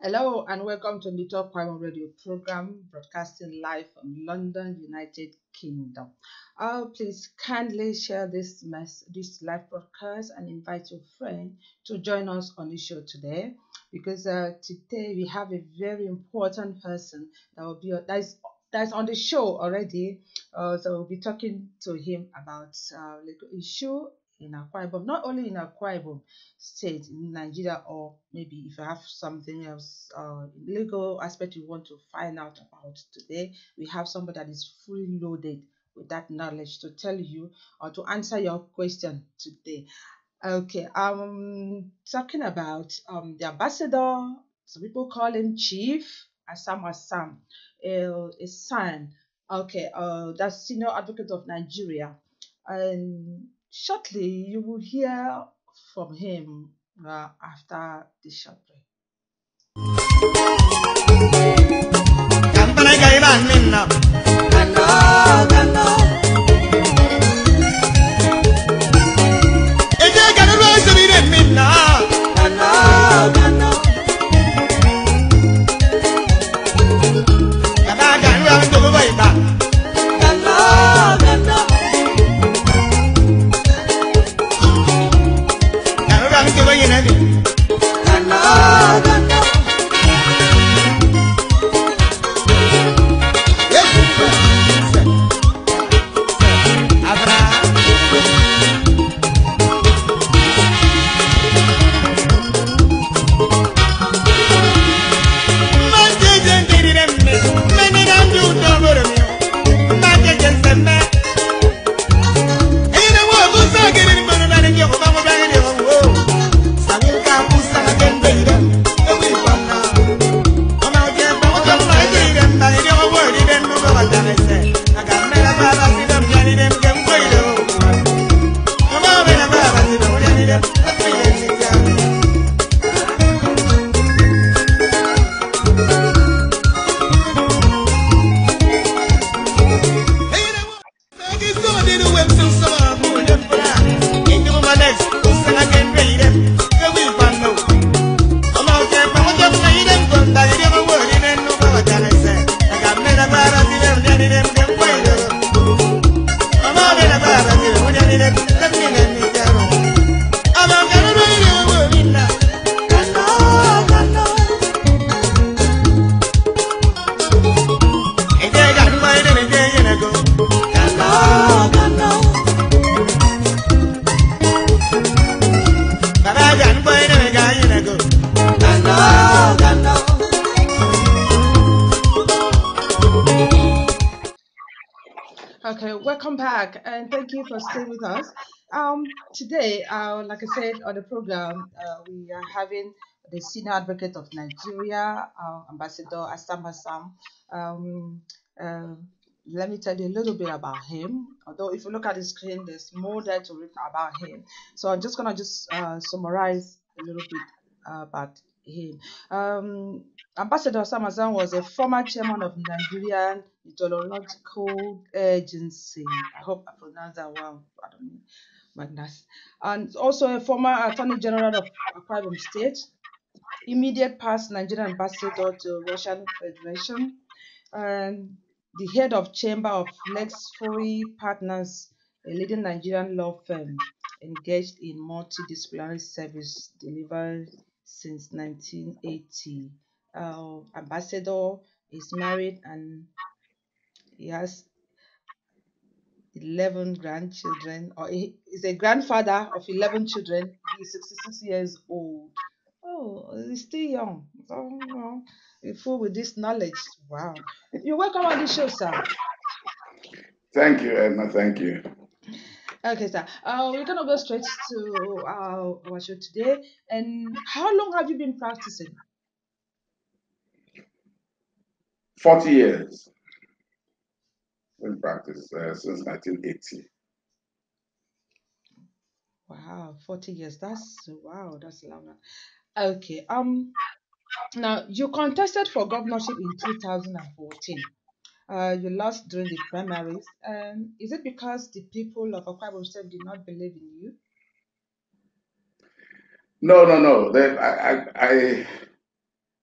Hello and welcome to Ndito radio program broadcasting live from London, United Kingdom. Please kindly share this live broadcast and invite your friend to join us on the show today, because today we have a very important person that's on the show already. So we'll be talking to him about legal issue in Akwa Ibom, not only in Akwa Ibom state in Nigeria, or maybe if you have something else legal aspect you want to find out about today, we have somebody that is fully loaded with that knowledge to tell you or to answer your question today. Okay, talking about the ambassador. Some people call him Chief Assam, his son. Okay, that's Senior Advocate of Nigeria, and shortly you will hear from him after the short break. Okay, welcome back and thank you for staying with us. Today, like I said on the program, we are having the Senior Advocate of Nigeria, Ambassador Assam. Let me tell you a little bit about him. Although if you look at the screen, there's more there to read about him. So I'm just gonna summarize a little bit about him. Ambassador Sam was a former chairman of Nigerian Meteorological Agency. I hope I pronounced that well. I don't know, Magnus. And also a former Attorney General of Akwa Ibom State, immediate past Nigerian ambassador to Russian Federation, and the head of Chamber of Lexfory Partners, a leading Nigerian law firm engaged in multidisciplinary service delivery since 1980. Ambassador is married and he has 11 grandchildren, or he is a grandfather of 11 children. He is 66 years old. Oh, he's still young. So, full with this knowledge. Wow. You're welcome on the show, sir. Thank you, Edna. Thank you. Okay, sir. We're gonna go straight to our show today. And how long have you been practicing? 40 years in practice since 1980. Wow, 40 years. That's wow, that's long. Okay. Now you contested for governorship in 2014. You lost during the primaries. Is it because the people of Akwa Ibom State did not believe in you? No, no, no. I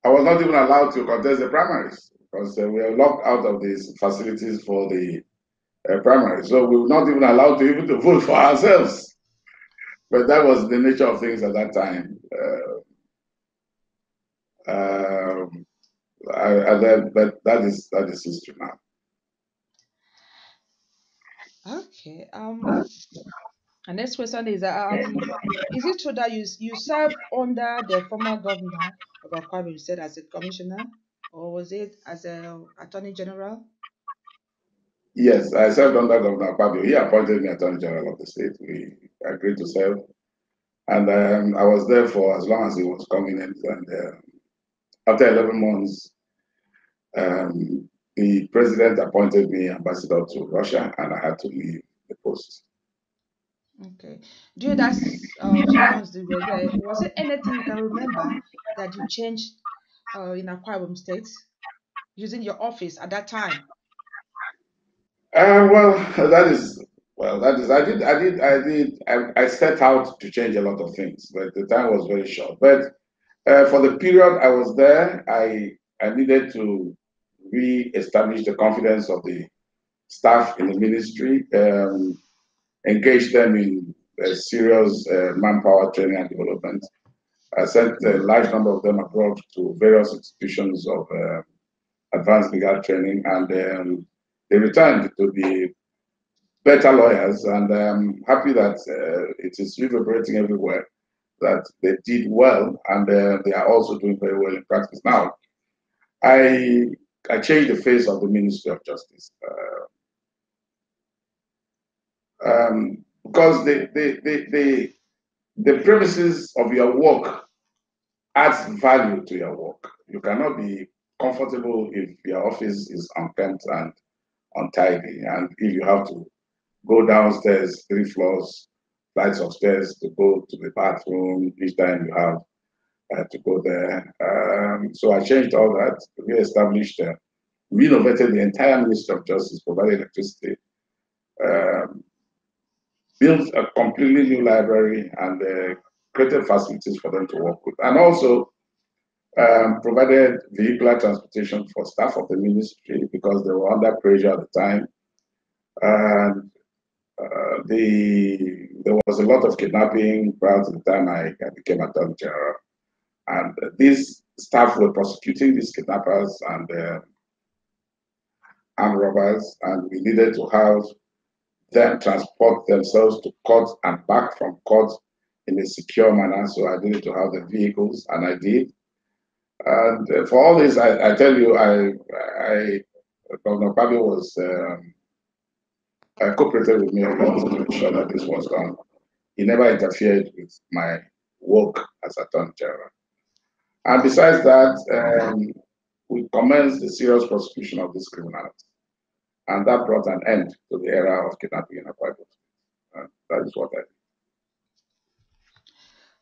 was not even allowed to contest the primaries because we were locked out of these facilities for the primaries. So we were not even allowed to even to vote for ourselves. But that was the nature of things at that time. Um, but that is history now. Okay. And next question is it true that you served under the former governor of Akwa Ibom State as a commissioner, or was it as a attorney general? Yes, I served under Governor Fabio. He appointed me Attorney General of the state. We agreed to serve. And I was there for as long as it was convenient. And after 11 months, um, the president appointed me ambassador to Russia, and I had to leave the post. Okay. During that few months that you were there, was it anything you can remember that you changed in Akwa Ibom State using your office at that time? Well, I set out to change a lot of things, but the time was very short. But for the period I was there, I needed to re-establish the confidence of the staff in the ministry, engage them in serious manpower training and development. I sent a large number of them abroad to various institutions of advanced legal training, and they returned to be better lawyers. And I'm happy that it is reverberating everywhere that they did well, and they are also doing very well in practice now. I I changed the face of the Ministry of Justice because the premises of your work adds value to your work. You cannot be comfortable if your office is unkempt and untidy, and if you have to go downstairs 3 floors, flights of stairs to go to the bathroom each time you have to go there. So I changed all that, re-established, renovated the entire Ministry of Justice, provided electricity, um, built a completely new library, and created facilities for them to work with, and also provided vehicular transportation for staff of the ministry because they were under pressure at the time. And there was a lot of kidnapping prior to the time I became Attorney General. And these staff were prosecuting these kidnappers and armed robbers, and we needed to have them transport themselves to court and back from court in a secure manner. So I needed to have the vehicles, and I did. And for all this, I tell you, Governor Pablo was cooperated with me a lot to ensure that this was done. He never interfered with my work as Attorney General. And besides that, we commenced the serious prosecution of this criminality. And that brought an end to the era of kidnapping in Akwa Ibom. That is what I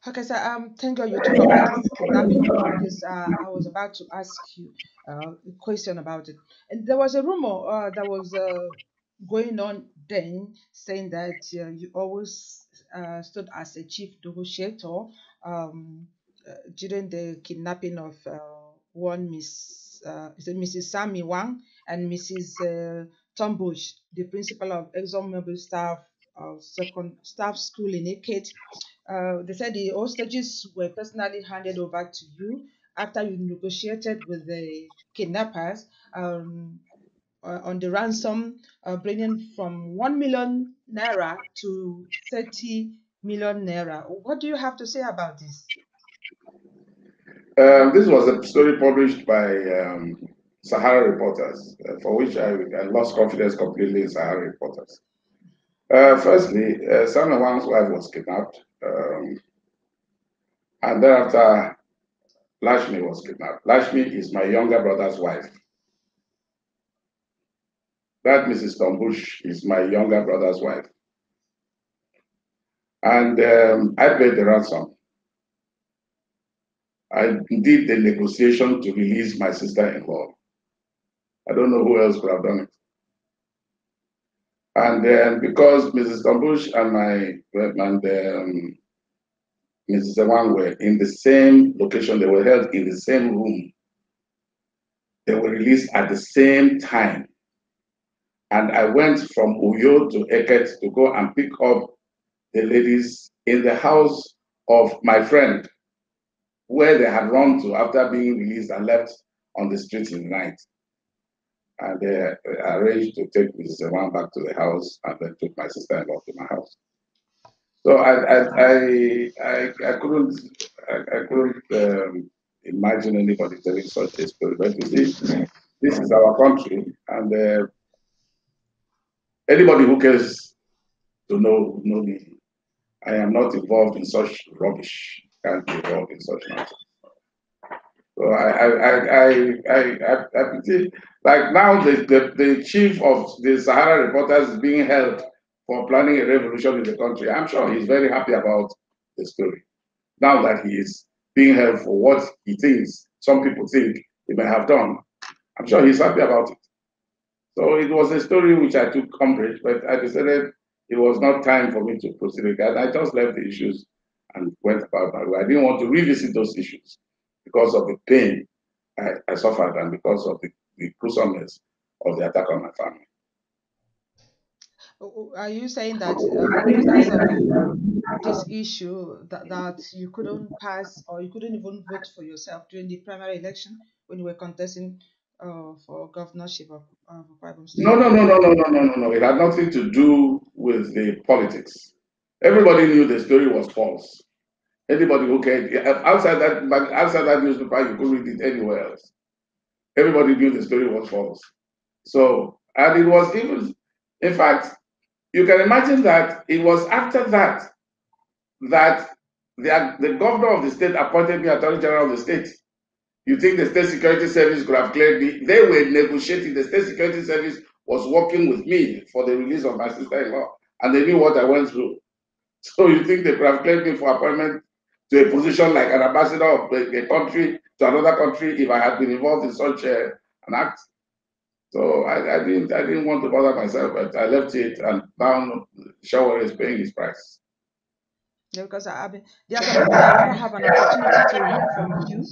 did. Okay, so thank God you took up that kidnapping because I was about to ask you a question about it. And there was a rumor that was going on then saying that you always stood as a chief negotiator um, during the kidnapping of one is it Mrs. Sammy Wang and Mrs. Tombush, the principal of ExxonMobil staff school in Ekate. They said the hostages were personally handed over to you after you negotiated with the kidnappers on the ransom, bringing from 1 million naira to 30 million naira. What do you have to say about this? This was a story published by Sahara Reporters, for which I lost confidence completely in Sahara Reporters. Firstly, Sana Wang's wife was kidnapped, and thereafter, Lashmi was kidnapped. Lashmi is my younger brother's wife. That Mrs. Tombush is my younger brother's wife. And I paid the ransom. I did the negotiation to release my sister-in-law. I don't know who else could have done it. And then because Mrs. Tombush and Mrs. Ewan were in the same location, they were held in the same room. They were released at the same time. And I went from Uyo to Eket to go and pick up the ladies in the house of my friend, where they had run to after being released and left on the streets in the night. And they arranged to take Mrs. Ewan back to the house and then took my sister-in-law to my house. So I couldn't imagine anybody telling such a story. But you see, this is our country, and anybody who cares to know me. I am not involved in such rubbish. Can't be involved in such nonsense. So I pity, like now the chief of the Sahara Reporters is being held for planning a revolution in the country. I'm sure he's very happy about the story. Now that he is being held for what he thinks, some people think he may have done. I'm sure he's happy about it. So it was a story which I took umbrage, but I decided it was not time for me to proceed with that. I just left the issues and went about my way. I didn't want to revisit those issues because of the pain I suffered and because of the gruesomeness of the attack on my family. Are you saying that because of this issue that you couldn't pass or you couldn't even vote for yourself during the primary election when you were contesting for governorship of Ibom State? No, no, no, no, no, no, no, no, no. It had nothing to do with the politics. Everybody knew the story was false. Anybody who cared outside that newspaper, you could read it anywhere else. Everybody knew the story was false. So, and it was even, in fact, you can imagine that it was after that that the governor of the state appointed me attorney general of the state. You think the state security service could have cleared me? They were negotiating. The state security service was working with me for the release of my sister-in-law, and they knew what I went through. So you think they could have cleared me for appointment to a position like an ambassador of a country to another country if I had been involved in such an act? So I didn't want to bother myself, but I left it, and now Shower is paying his price. Yeah, because there are some people that want to have an opportunity to hear from you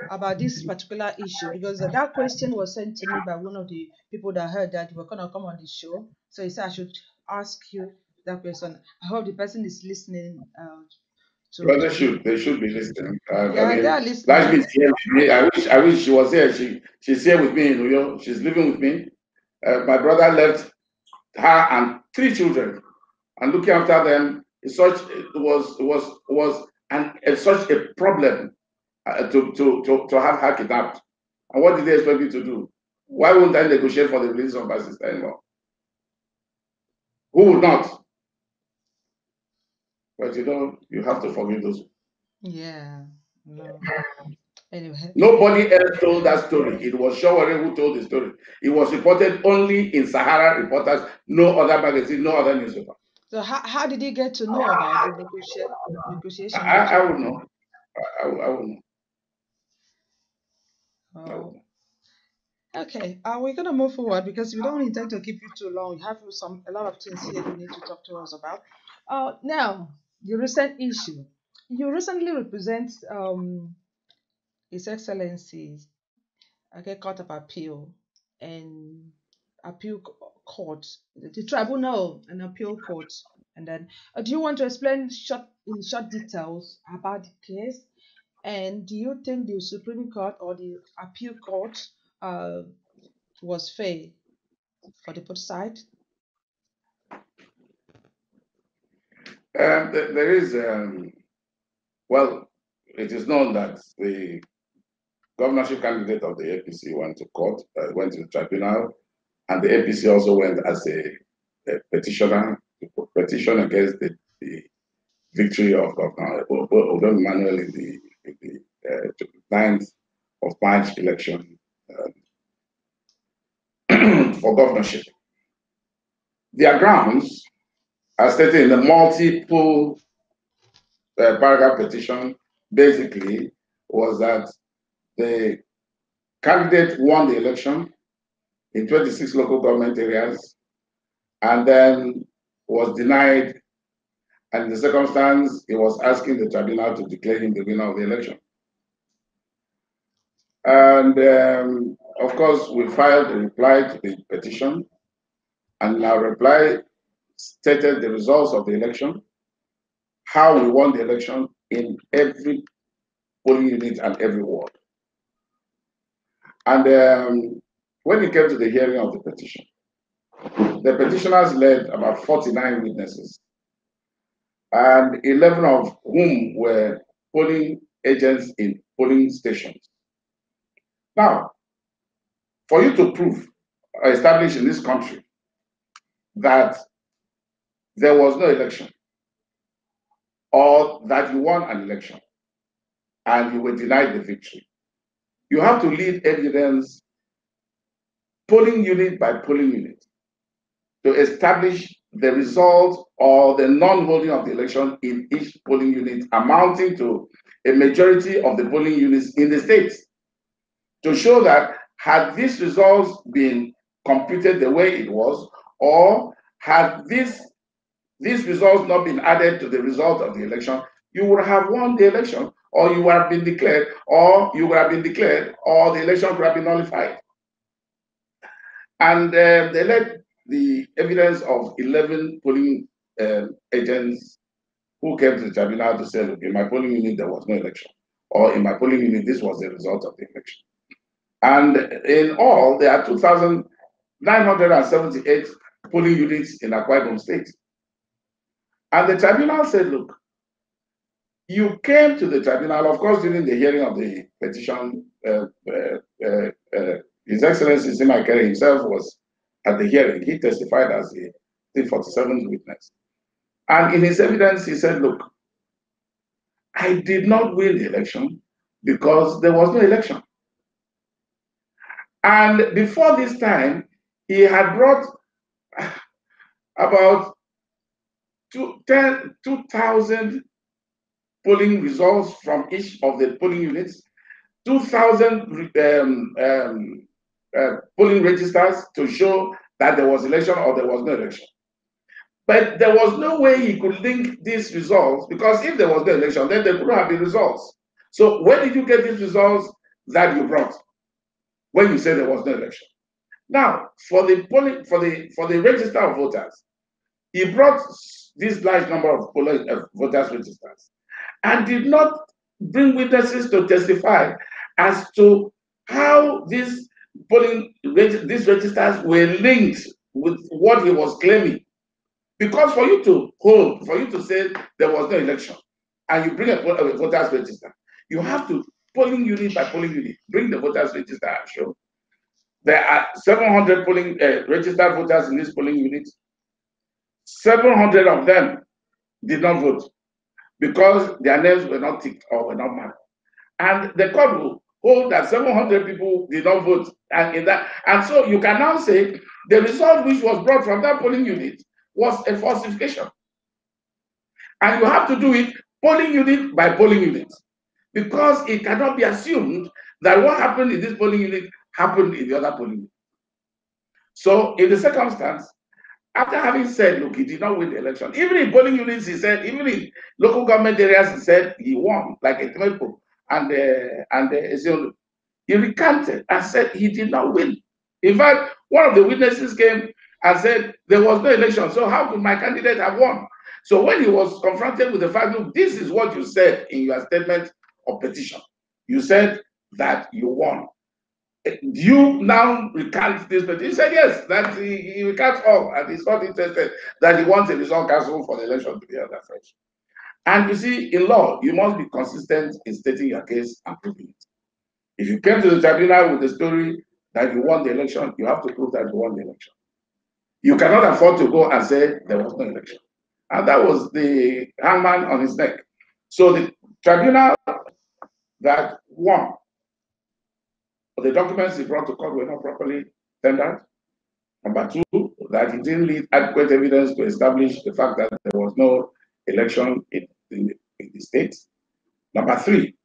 about this particular issue because that question was sent to me by one of the people that heard that you were going to come on the show. So he said I should ask you that question. I hope the person is listening Well, to you. they should be listening. I Yeah, they are mean, listening. Lashmi is here with me. I wish she was here. She's here with me in New York. She's living with me. My brother left her and 3 children, and looking after them is such such a problem to have her kidnapped. And what did they expect me to do? Why wouldn't I negotiate for the release of my sister-in-law? Who would not? But you have to forgive those. Yeah, no. Anyway, Nobody else told that story. It was Shawari who told the story. It was reported only in Sahara Reporters, no other magazine, no other newspaper. So how did he get to know about the negotiation I between? would know. I would know. I would Oh, know. okay. We're gonna move forward because we don't intend to keep you too long. We have a lot of things here you need to talk to us about. Now the recent issue. You recently represent His Excellency, okay, Court of Appeal and appeal court, the tribunal and appeal court. And then, do you want to explain in short details about the case? And do you think the Supreme Court or the appeal court uh, was fair for the both side? There is, well, it is known that the governorship candidate of the APC went to court, went to the tribunal, and the APC also went as a petitioner to petition against the victory of Governor Odom Manuel in the 9th of March election for governorship. Their grounds are stated in the multiple paragraph petition, basically, was that the candidate won the election in 26 local government areas and then was denied. And in the circumstance, he was asking the tribunal to declare him the winner of the election. And of course, we filed a reply to the petition, and our reply stated the results of the election, how we won the election in every polling unit and every ward. And when it came to the hearing of the petition, the petitioners led about 49 witnesses, and 11 of whom were polling agents in polling stations. Now, for you to prove or establish in this country that there was no election or that you won an election and you were denied the victory, you have to lead evidence polling unit by polling unit to establish the result or the non-holding of the election in each polling unit, amounting to a majority of the polling units in the state, to show that had these results been computed the way it was, or had these results not been added to the result of the election, you would have won the election, or you would have been declared, or you would have been declared, or the election would have been nullified. And they led the evidence of 11 polling agents who came to the tribunal to say, look, in my polling unit, there was no election. Or in my polling unit, this was the result of the election. And in all, there are 2,978 polling units in Akwa Ibom State. And the tribunal said, look, you came to the tribunal, of course, during the hearing of the petition, His Excellency Simakere himself was at the hearing. He testified as the 47th witness. And in his evidence, he said, look, I did not win the election because there was no election. And before this time, he had brought about 2,000 polling results from each of the polling units, 2,000 polling registers to show that there was election or there was no election. But there was no way he could link these results, because if there was no election, then there couldn't have been results. So where did you get these results that you brought when you said there was no election? Now, for the register of voters, he brought this large number of voters registers and did not bring witnesses to testify as to how these registers were linked with what he was claiming. Because for you to say there was no election, and you bring a voters register, you have to, polling unit by polling unit, bring the voters register and show. There are 700 polling registered voters in this polling unit. 700 of them did not vote because their names were not ticked or were not marked. And the court will hold that 700 people did not vote. And so you can now say the result which was brought from that polling unit was a falsification. And you have to do it polling unit by polling unit, because it cannot be assumed that what happened in this polling unit happened in the other polling unit. So in the circumstance, after having said, look, he did not win the election, even in polling units, he said, even in local government areas, he said he won, like a Etemeko and he recanted and said he did not win. In fact, one of the witnesses came and said there was no election, so how could my candidate have won? So when he was confronted with the fact, look, this is what you said in your statement of petition. You said that you won. Do you now recant this petition? He said yes, that he recants all, and he's not interested, that he wants a result council for the election to be held afresh. And you see, in law, you must be consistent in stating your case and proving it. If you came to the tribunal with the story that you won the election, you have to prove that you won the election. You cannot afford to go and say there was no election. And that was the hangman on his neck. So the tribunal that won, the documents he brought to court were not properly tendered. Number two, that he didn't leave adequate evidence to establish the fact that there was no election in the state. Number three,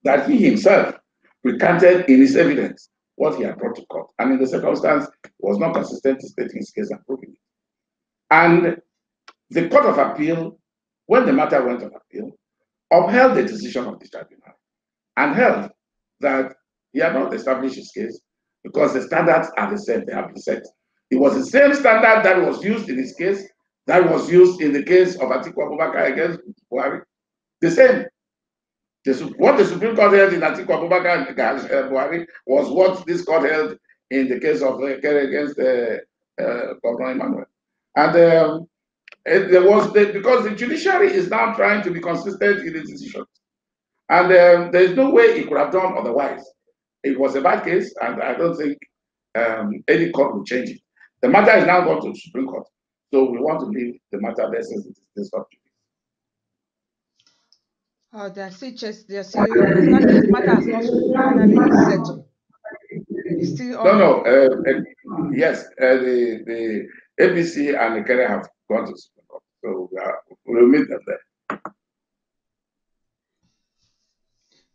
that he himself recanted in his evidence what he had brought to court, and in the circumstance was not consistent in stating his case and proving it. And the Court of Appeal, when the matter went on appeal, upheld the decision of the tribunal and held that he had not established his case because the standards are the same, they have been set. It was the same standard that was used in his case that was used in the case of Atiku Abubakar against Buhari. The same. What the Supreme Court held in Atiku Abubakar and Buhari was what this court held in the case of Kere against Governor Emmanuel. And there was because the judiciary is now trying to be consistent in its decisions, and there is no way it could have done otherwise. It was a bad case, and I don't think any court will change it. The matter is now gone to the Supreme Court, so we want to leave the matter there since it is this subject. Oh, they're still the matter has not finally settled. It's still no. Yes, the ABC and the Kenya have gone to the Supreme Court, so we'll meet them there.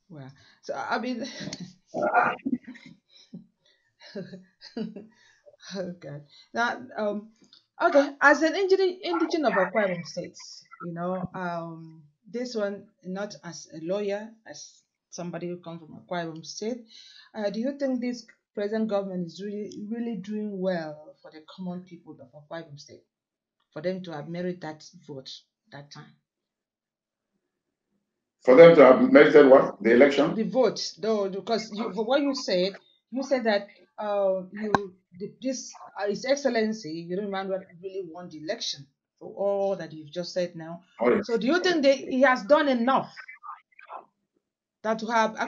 Well, so I mean, oh God. Now, okay, as an indigenous of Akwa states, this one not as a lawyer, as somebody who comes from Akwa state. Do you think this present government is really doing well for the common people of Akwa state, for them to have merited that vote that time? For them to have merited what? The election? The vote, though, because for what you said that His Excellency, you don't remember, really won the election for all that you've just said now. Oh, yes. So do you think he has done enough that to have the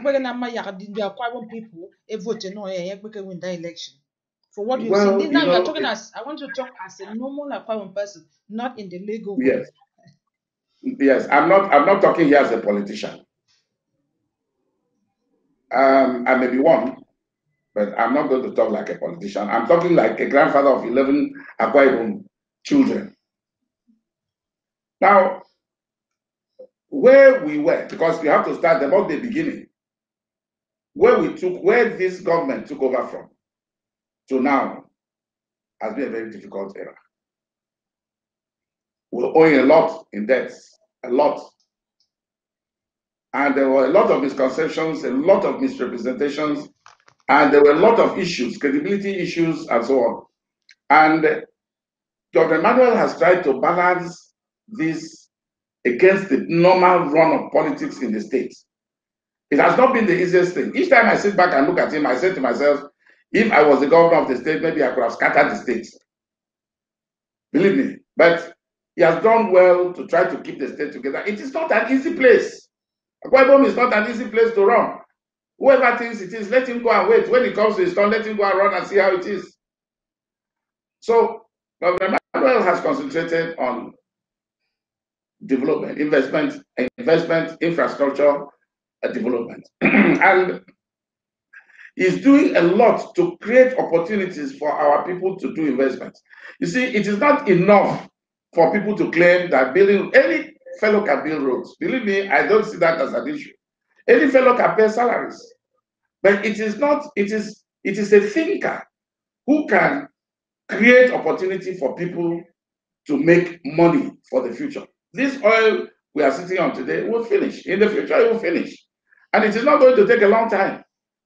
people voting no win that election? For what you've seen. Now you're talking I want to talk as a normal Akwa person, not in the legal way. Yes. Yes, I'm not talking here as a politician. I may be one, but I'm not going to talk like a politician. I'm talking like a grandfather of 11 Akwa Ibom children. Now, where we were, because we have to start about the beginning, where this government took over from to now has been a very difficult era. We're owing a lot in debts, a lot. And there were a lot of misconceptions, a lot of misrepresentations, and there were a lot of issues, credibility issues, and so on. And Dr. Emmanuel has tried to balance this against the normal run of politics in the state. It has not been the easiest thing. Each time I sit back and look at him, I say to myself, if I was the governor of the state, maybe I could have scattered the state. Believe me. But he has done well to try to keep the state together. It is not an easy place. Akwa Ibom is not an easy place to run. Whoever thinks it is, let him go and wait. When it comes to his turn, let him go and run and see how it is. So, Dr. Emmanuel has concentrated on development, investment, infrastructure development. And is doing a lot to create opportunities for our people to do investments. You see, it is not enough for people to claim that building, any fellow can build roads. Believe me, I don't see that as an issue. Any fellow can pay salaries. But it is not, it is a thinker who can create opportunity for people to make money for the future. This oil we are sitting on today will finish. In the future, it will finish. And it is not going to take a long time.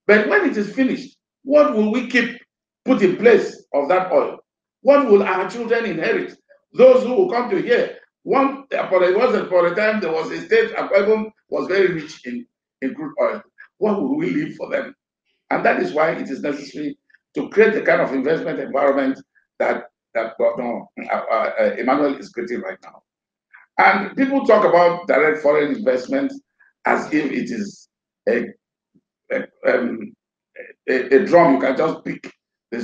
But when it is finished, what will we keep put in place of that oil? What will our children inherit? Those who will come to here. For a time there was a state, Akwa was very rich in crude oil. What will we leave for them? And that is why it is necessary to create the kind of investment environment that Governor Emmanuel is creating right now. And people talk about direct foreign investment as if it is a, a, um, a drum you can just pick the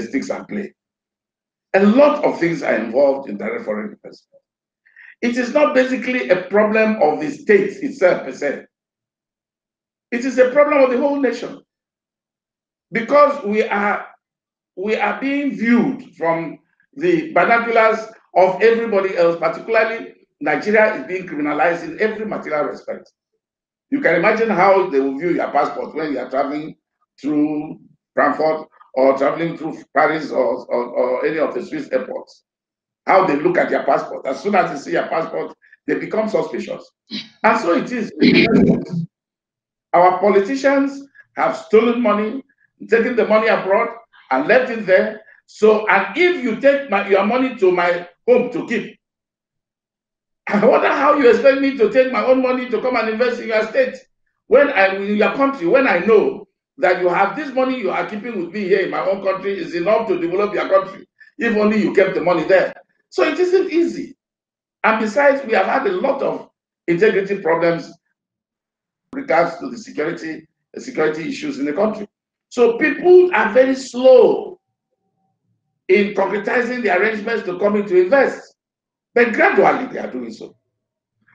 sticks and play. A lot of things are involved in direct foreign investment. It is not basically a problem of the state itself per se. It is a problem of the whole nation because we are being viewed from the binoculars of everybody else, particularly Nigeria is being criminalized in every material respect. You can imagine how they will view your passport when you are traveling through Frankfurt or traveling through Paris or any of the Swiss airports. How they look at your passport. As soon as they see your passport, they become suspicious. And so it is. Our politicians have stolen money, taken the money abroad, and left it there. So, and if you take your money to my home to keep, I wonder how you expect me to take my own money to come and invest in your state when I'm in your country, when I know that you have this money you are keeping with me here in my own country is enough to develop your country, if only you kept the money there. So it isn't easy. And besides, we have had a lot of integrity problems regards to the security issues in the country. So people are very slow in concretizing the arrangements to come in to invest. But gradually they are doing so.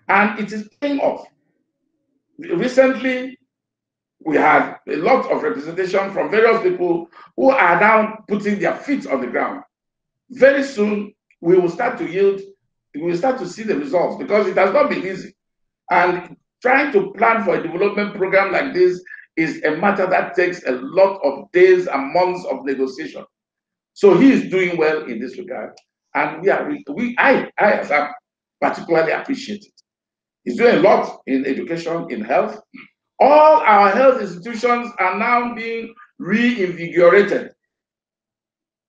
And it is paying off. Recently, we had a lot of representation from various people who are now putting their feet on the ground. Very soon, we will start to yield, we will start to see the results because it has not been easy. And trying to plan for a development program like this is a matter that takes a lot of days and months of negotiation. So he is doing well in this regard. And I as I particularly appreciate it. He's doing a lot in education, in health. All our health institutions are now being reinvigorated.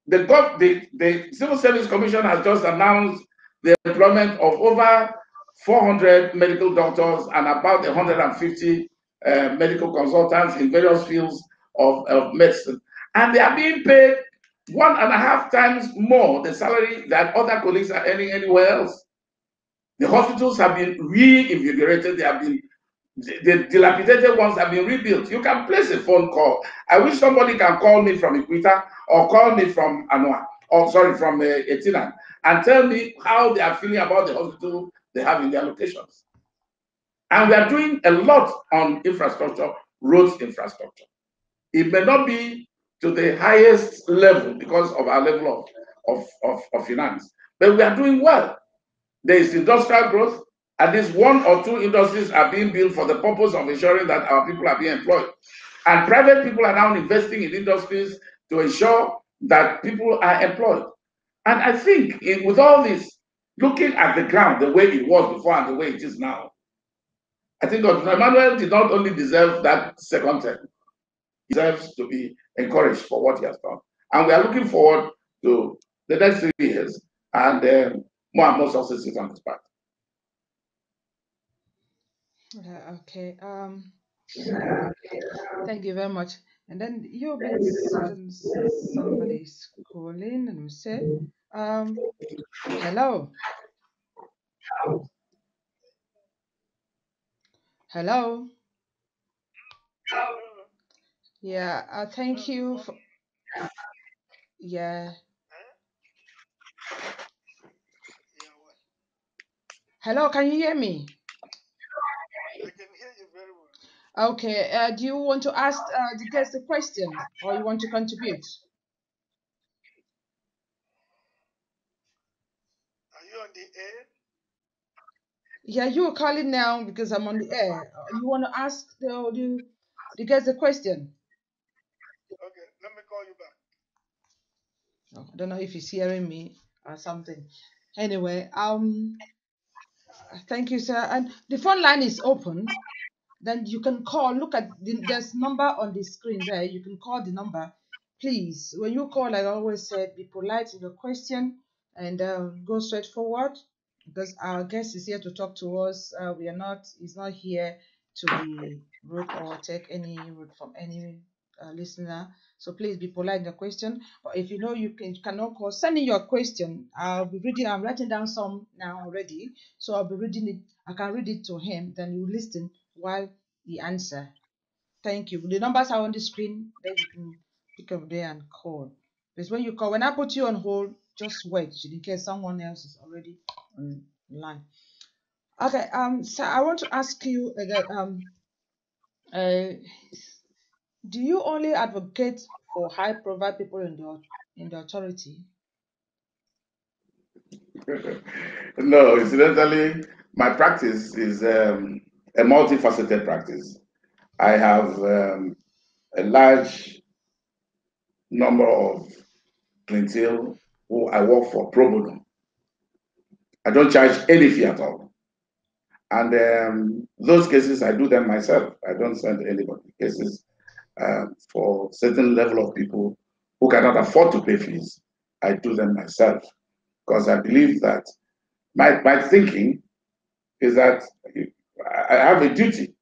The Civil Service Commission has just announced the employment of over 400 medical doctors and about 150 medical consultants in various fields of medicine. And they are being paid 1.5 times more the salary that other colleagues are earning anywhere else. The hospitals have been reinvigorated. They have been the dilapidated ones have been rebuilt. You can place a phone call. I wish somebody can call me from Equita or call me from Anua, or sorry, from Etinan, and tell me how they are feeling about the hospital they have in their locations. And we are doing a lot on infrastructure, roads infrastructure. It may not be to the highest level because of our level of finance, but we are doing well. There is industrial growth. At least 1 or 2 industries are being built for the purpose of ensuring that our people are being employed. And private people are now investing in industries to ensure that people are employed. And I think with all this, looking at the ground the way it was before and the way it is now, I think Dr. Emmanuel did not only deserve that second term, he deserves to be encouraged for what he has done. And we are looking forward to the next 3 years and more and more successes on this path. Okay. Thank you very much. And then you've been somebody's calling, and we say, hello, hello. Yeah. Thank you. Yeah. Hello. Can you hear me? Okay. Do you want to ask the guest a question, or you want to contribute? Are you on the air? Yeah, you are calling now because I'm on the air. You want to ask the guest a question? Okay, let me call you back. Oh, I don't know if he's hearing me or something. Anyway, thank you, sir. And the phone line is open. Then you can call. Look at there's number on the screen there. You can call the number. Please, when you call, like I always said, be polite in your question and go straight forward because our guest is here to talk to us. We are not. He's not here to be rude or take any rude from any listener. So please be polite in the question. But if you know you cannot call, send in your question. I'll be reading. I'm writing down some now already, so I'll be reading it. I can read it to him. Then you listen while he answer. Thank you. The numbers are on the screen. Then you can pick up there and call. Because when you call, when I put you on hold, just wait in case someone else is already online. Okay. So I want to ask you again. Uh, do you only advocate for high-profile people in the authority? No, incidentally, my practice is a multifaceted practice. I have a large number of clientele who I work for pro bono. I don't charge any fee at all. And those cases, I do them myself. I don't send anybody. Cases for certain level of people who cannot afford to pay fees, I do them myself because I believe that my thinking is that I have a duty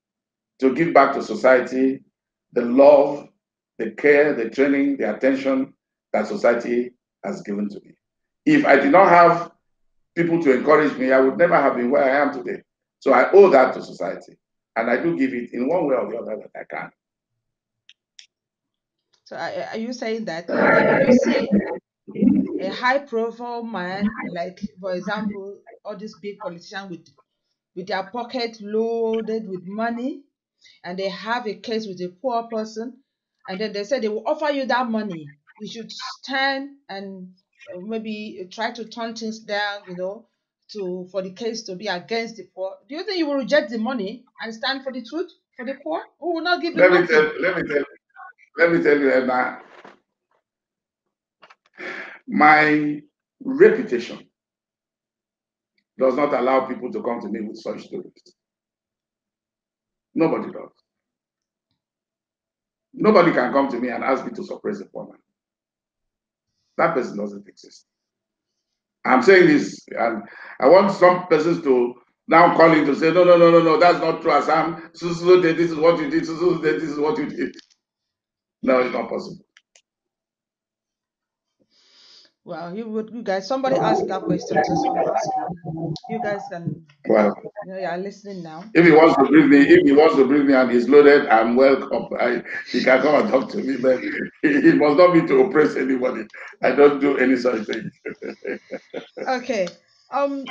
to give back to society the love, the care, the training, the attention that society has given to me. If I did not have people to encourage me, I would never have been where I am today. So I owe that to society. And I do give it in one way or the other that I can. So are you saying that if you see a high-profile man, like for example, all these big politicians with their pocket loaded with money, and they have a case with a poor person, and then they say they will offer you that money, you should stand and maybe try to turn things down, to for the case to be against the poor. Do you think you will reject the money and stand for the truth for the poor who will not give you Let me tell, nothing? let me tell, let me tell you, Emma, my reputation does not allow people to come to me with such stories. Nobody does. Nobody can come to me and ask me to suppress a poor man. That person doesn't exist. I'm saying this, and I want some persons to now call in to say, no, no, no, no, no, that's not true, Assam. So this is what you did. So this is what you did. No, it's not possible. Well, you guys, somebody asked that question, so I'm asking. You guys can, Well, you are listening now. if he wants to bring me, and he's loaded, I'm welcome. He can come and talk to me, but he must not be to oppress anybody. I don't do any such thing. Okay. So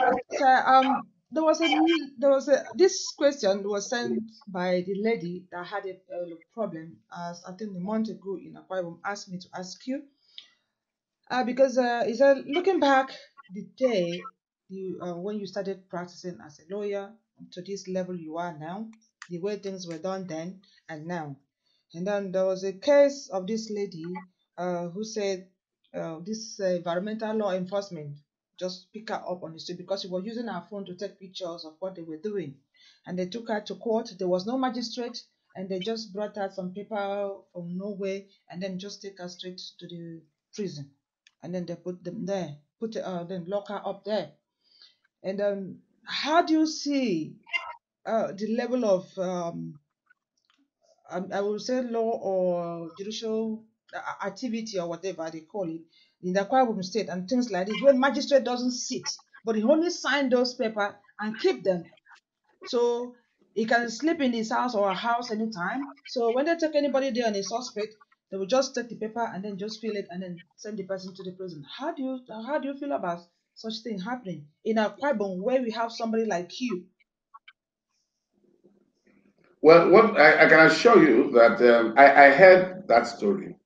this question was sent by the lady that had a problem, as I think a month ago in Akwa Ibom, asked me to ask you. Because he said, looking back the day when you started practicing as a lawyer to this level you are now, the way things were done then and now. And then there was a case of this lady who said this environmental law enforcement just pick her up on the street because she was using her phone to take pictures of what they were doing. And they took her to court. There was no magistrate, and they just brought her some paper from nowhere and then just take her straight to the prison, and then they put them there, then lock her up there. And how do you see the level of I would say law or judicial activity or whatever they call it in the Akwa Ibom state and things like this, where magistrate doesn't sit, but he only sign those paper and keep them, so he can sleep in his house or her house anytime. So when they take anybody there on a suspect, they will just take the paper and then just fill it and then send the person to the prison. How do you feel about such thing happening in a Ibom where we have somebody like you? Well, what I can assure you that I heard that story,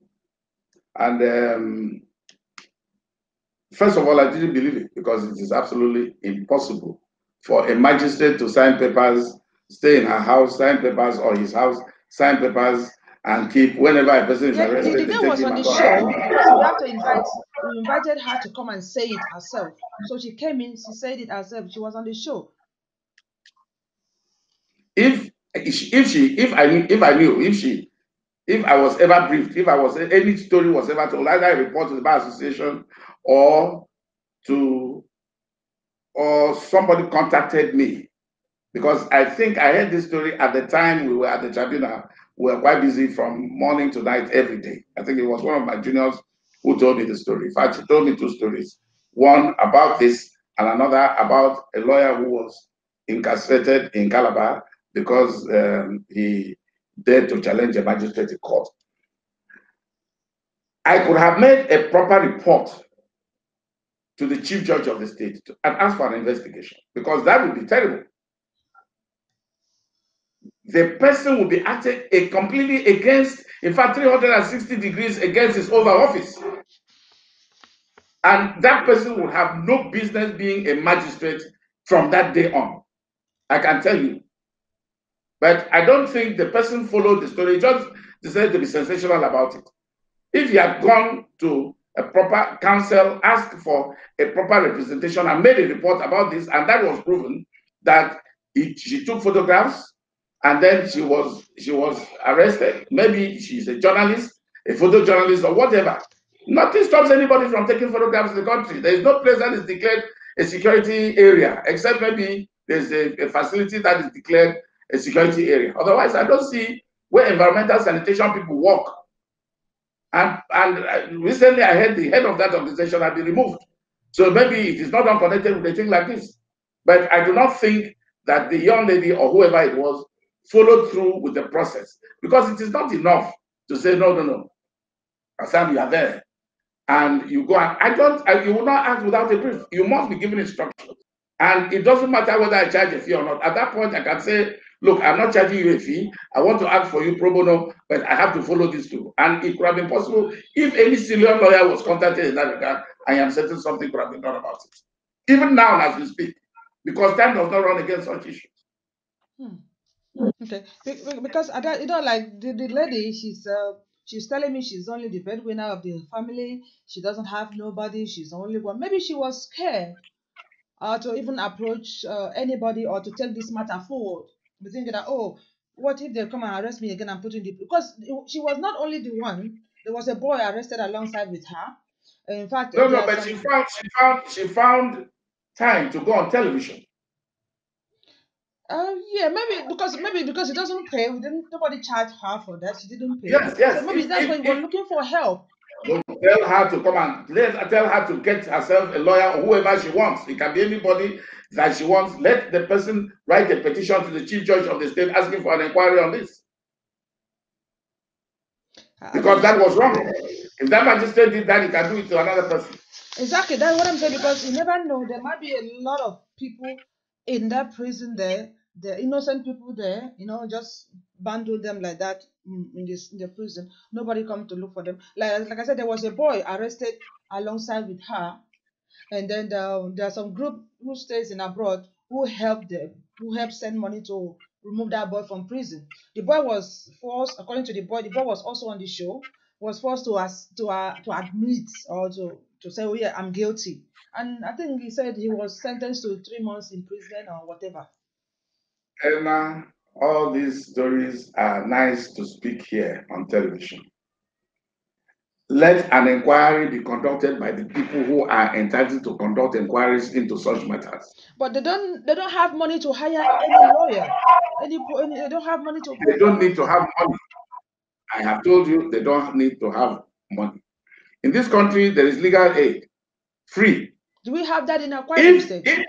and first of all, I didn't believe it because it is absolutely impossible for a magistrate to sign papers, stay in her house, sign papers, or his house, sign papers, and keep whenever a person is Yeah, the arrested, they day take was him on the and go and show because we invited her to come and say it herself. So she came in, she said it herself. She was on the show. If I knew if I was ever briefed, if I was any story was ever told, either I report to the bar association or to or somebody contacted me, because I think I heard this story at the time we were at the tribunal. We were quite busy from morning to night every day. I think it was one of my juniors who told me the story. In fact, she told me two stories. One about this and another about a lawyer who was incarcerated in Calabar because he dared to challenge a magistrate in court. I could have made a proper report to the chief judge of the state and ask for an investigation, because that would be terrible. The person will be acting completely against, in fact, 360 degrees against his oath of office. And that person will have no business being a magistrate from that day on. I can tell you. But I don't think the person followed the story, just decided to be sensational about it. If he had gone to a proper counsel, asked for a proper representation, and made a report about this, and that was proven that she took photographs, and then she was arrested. Maybe she's a journalist, a photojournalist, or whatever. Nothing stops anybody from taking photographs in the country. There is no place that is declared a security area, except maybe there's a facility that is declared a security area. Otherwise, I don't see where environmental sanitation people work. And recently I heard the head of that organization had been removed. So maybe it is not unconnected with a thing like this. But I do not think that the young lady or whoever it was followed through with the process, because it is not enough to say, no, Assam, you are there. And you go and you will not act without a brief. You must be given instructions. And it doesn't matter whether I charge a fee or not. At that point, I can say, look, I'm not charging you a fee. I want to act for you pro bono, but I have to follow this too. And it could have been possible if any civilian lawyer was contacted in that regard. I am certain something could have been done about it. Even now, as we speak, because time does not run against such issues. Okay, because like the lady, she's telling me she's only the breadwinner of the family. She doesn't have nobody. She's the only one. Maybe she was scared to even approach anybody or to take this matter forward. Be thinking that, oh, what if they come and arrest me again and put in the, because she was not only the one. There was a boy arrested alongside with her. In fact, No, there no, are but some. she found time to go on television. Yeah, maybe because it doesn't pay. We didn't. Nobody charged her for that. She didn't pay. Yes, So yes. maybe that's why we were looking for help. Tell her to come and tell her to get herself a lawyer or whoever she wants. It can be anybody that she wants. Let the person write a petition to the chief judge of the state asking for an inquiry on this. Because that was wrong. If that magistrate did that, he can do it to another person. Exactly, that's what I'm saying, because you never know. There might be a lot of people in that prison there, the innocent people there, just bundle them like that in the prison. Nobody come to look for them. Like I said, there was a boy arrested alongside with her, and then there are some group who stays in abroad who helped them, who helped send money to remove that boy from prison. The boy was forced, according to the boy was also on the show, was forced to admit or to say, oh yeah, I'm guilty. And I think he said he was sentenced to 3 months in prison or whatever. Emma, all these stories are nice to speak here on television. Let an inquiry be conducted by the people who are entitled to conduct inquiries into such matters. But they don't have money to hire any lawyer. They don't have money to They pay don't for. need to have money. I have told you they don't need to have money. In this country, there is legal aid, free. Do we have that in Akwa Ibom If, State? if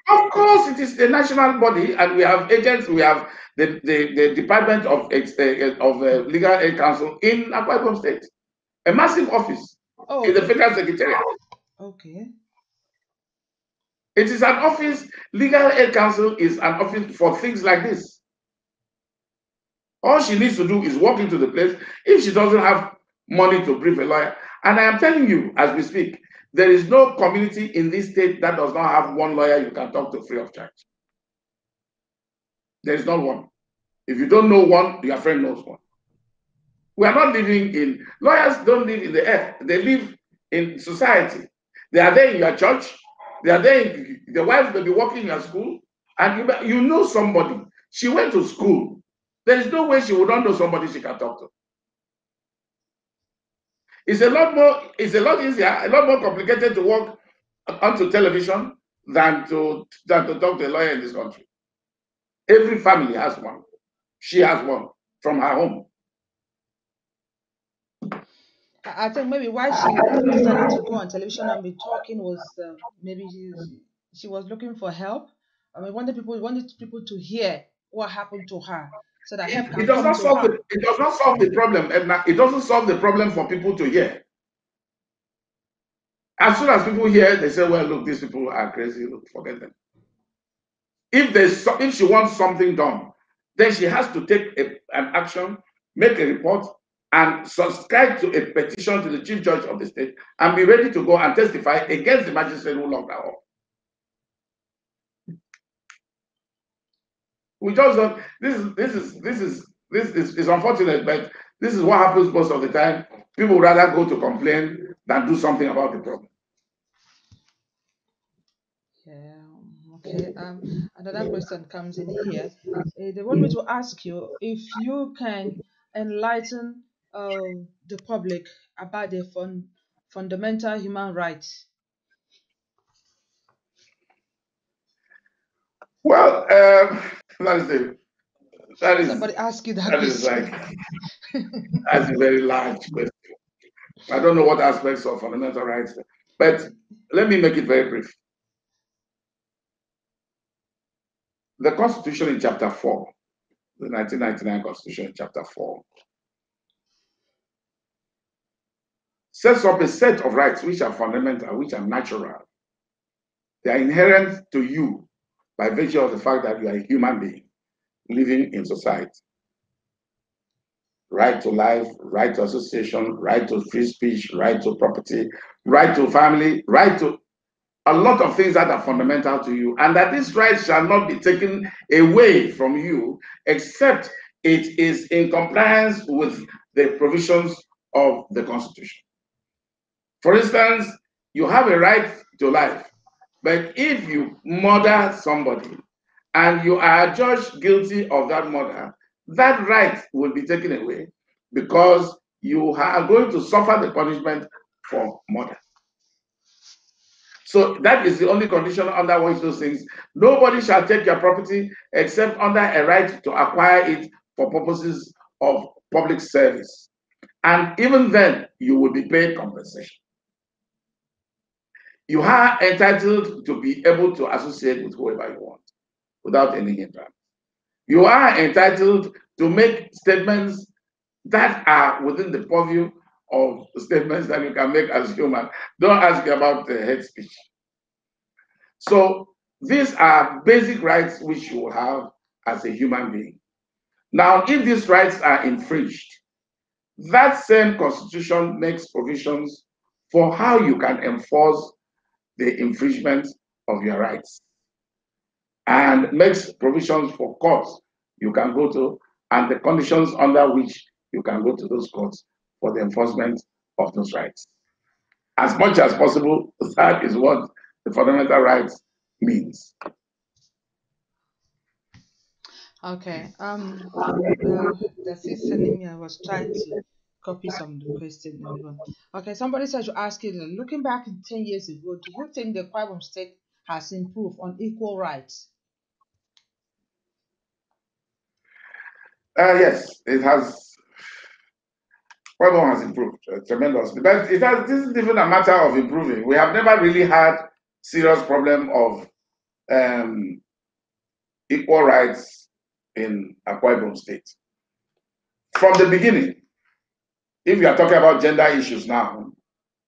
Of course, it is a national body, and we have agents. We have the Department of Legal Aid Council in Akwa Ibom State, a massive office in the Oh, Federal Secretariat. okay. It is an office. Legal Aid Council is an office for things like this. All she needs to do is walk into the place. If she doesn't have money to brief a lawyer, and I am telling you, as we speak, there is no community in this state that does not have one lawyer you can talk to free of charge. There is not one. If you don't know one, your friend knows one. We are not living in, lawyers don't live in the earth, they live in society. They are there in your church, they are there, the wife may be working in your school, and you know somebody. She went to school. There is no way she would not know somebody she can talk to. It's a lot easier, a lot more complicated to work onto television than to talk to a lawyer in this country. Every family has one. She has one from her home. I think maybe why she decided to go on television and be talking was maybe she was looking for help. I mean, wanted people to hear what happened to her, so that help It can does come not to solve her. it does not solve the problem, Edna. It doesn't solve the problem for people to hear. As soon as people hear, they say, well, look, these people are crazy, look, forget them. If she wants something done, then she has to take an action, make a report, and subscribe to a petition to the chief judge of the state, and be ready to go and testify against the magistrate who locked her up. We just don't. This is unfortunate, but this is what happens most of the time. People rather go to complain than do something about the problem. Yeah. Okay. Another question comes in here. They want me to ask you if you can enlighten the public about the fundamental human rights. Well, that is the that is Somebody ask you that that is question. like that's a very large question. I don't know what aspects of fundamental rights, but let me make it very brief. The Constitution in Chapter 4, the 1999 Constitution in Chapter 4, sets up a set of rights which are fundamental, which are natural. They are inherent to you by virtue of the fact that you are a human being living in society. Right to life, right to association, right to free speech, right to property, right to family, right to a lot of things that are fundamental to you, and that these rights shall not be taken away from you except it is in compliance with the provisions of the Constitution. For instance, you have a right to life, but if you murder somebody and you are judged guilty of that murder, that right will be taken away because you are going to suffer the punishment for murder. So that is the only condition under which those things. Nobody shall take your property except under a right to acquire it for purposes of public service. And even then, you will be paid compensation. You are entitled to be able to associate with whoever you want without any hindrance. You are entitled to make statements that are within the purview of statements that you can make as human. Don't ask about hate speech. So these are basic rights which you will have as a human being. Now, if these rights are infringed, that same constitution makes provisions for how you can enforce the infringement of your rights and makes provisions for courts you can go to and the conditions under which you can go to those courts for the enforcement of those rights. As much as possible, that is what the fundamental rights means. Okay. The sis sending me. I was trying to copy some of the question. Okay. Somebody said to ask you. Looking back 10 years ago, do you think the Kwabam state has improved on equal rights? Yes, it has. Quite has improved tremendously, but this is even a matter of improving. We have never really had serious problem of equal rights in Akwa Ibom State. From the beginning, if you are talking about gender issues now,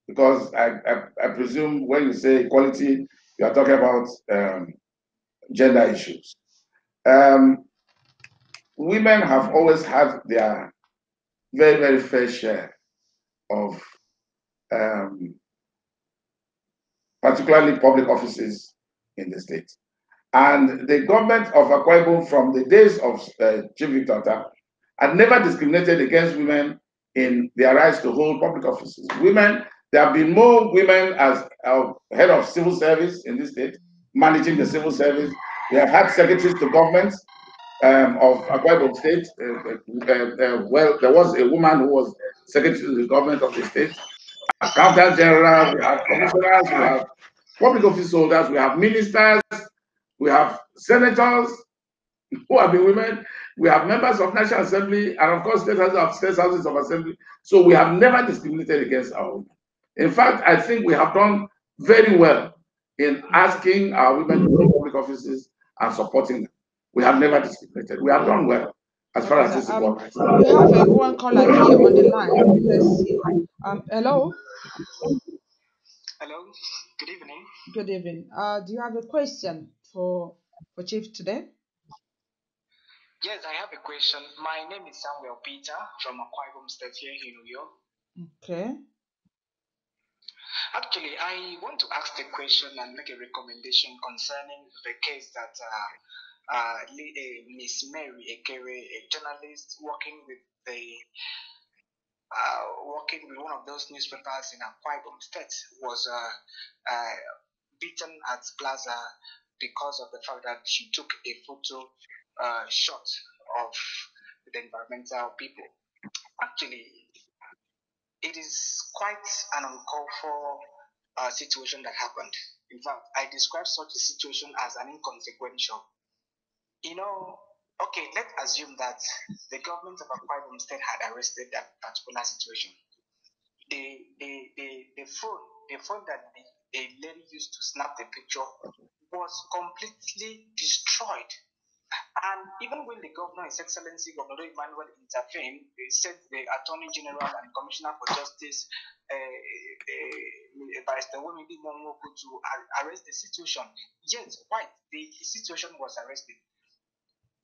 because I presume when you say equality, you are talking about gender issues. women have always had their very, very fair share of particularly public offices in the state. And the government of Akwa Ibom from the days of Chief Victor had never discriminated against women in their rights to hold public offices. Women, there have been more women as head of civil service in this state, managing the civil service. We have had secretaries to government of Akwa Ibom State. Well, there was a woman who was secretary to the government of the state. Accountant general, we have commissioners, we have public office holders, we have ministers, we have senators who have been women, we have members of National Assembly, and of course, state houses of assembly. So we have never discriminated against our women. In fact, I think we have done very well in asking our women to hold public offices and supporting them. We have never discriminated. We have done well as far Okay, as sir. this is what I say. We have one caller here on the line. Let's see. Hello. Hello. Good evening. Good evening. Do you have a question for Chief today? Yes, I have a question. My name is Samuel Peter from Akwa Ibom State here in New York. Okay. Actually, I want to ask a question and make a recommendation concerning the case that Miss Mary Ekere, a journalist working with one of those newspapers in Akwa Ibom State, was beaten at Plaza because of the fact that she took a photo shot of the environmental people. Actually, it is quite an uncalled for situation that happened. In fact, I describe such a situation as an inconsequential. Okay, let's assume that the government of Akwa Ibom State had arrested that particular situation. The phone that the lady used to snap the picture was completely destroyed. And even when the governor, His Excellency Governor Emmanuel, intervened, they sent the Attorney General and Commissioner for Justice, Barrister Wemidi Monwoku, to arrest the situation. Yet, why the situation was arrested?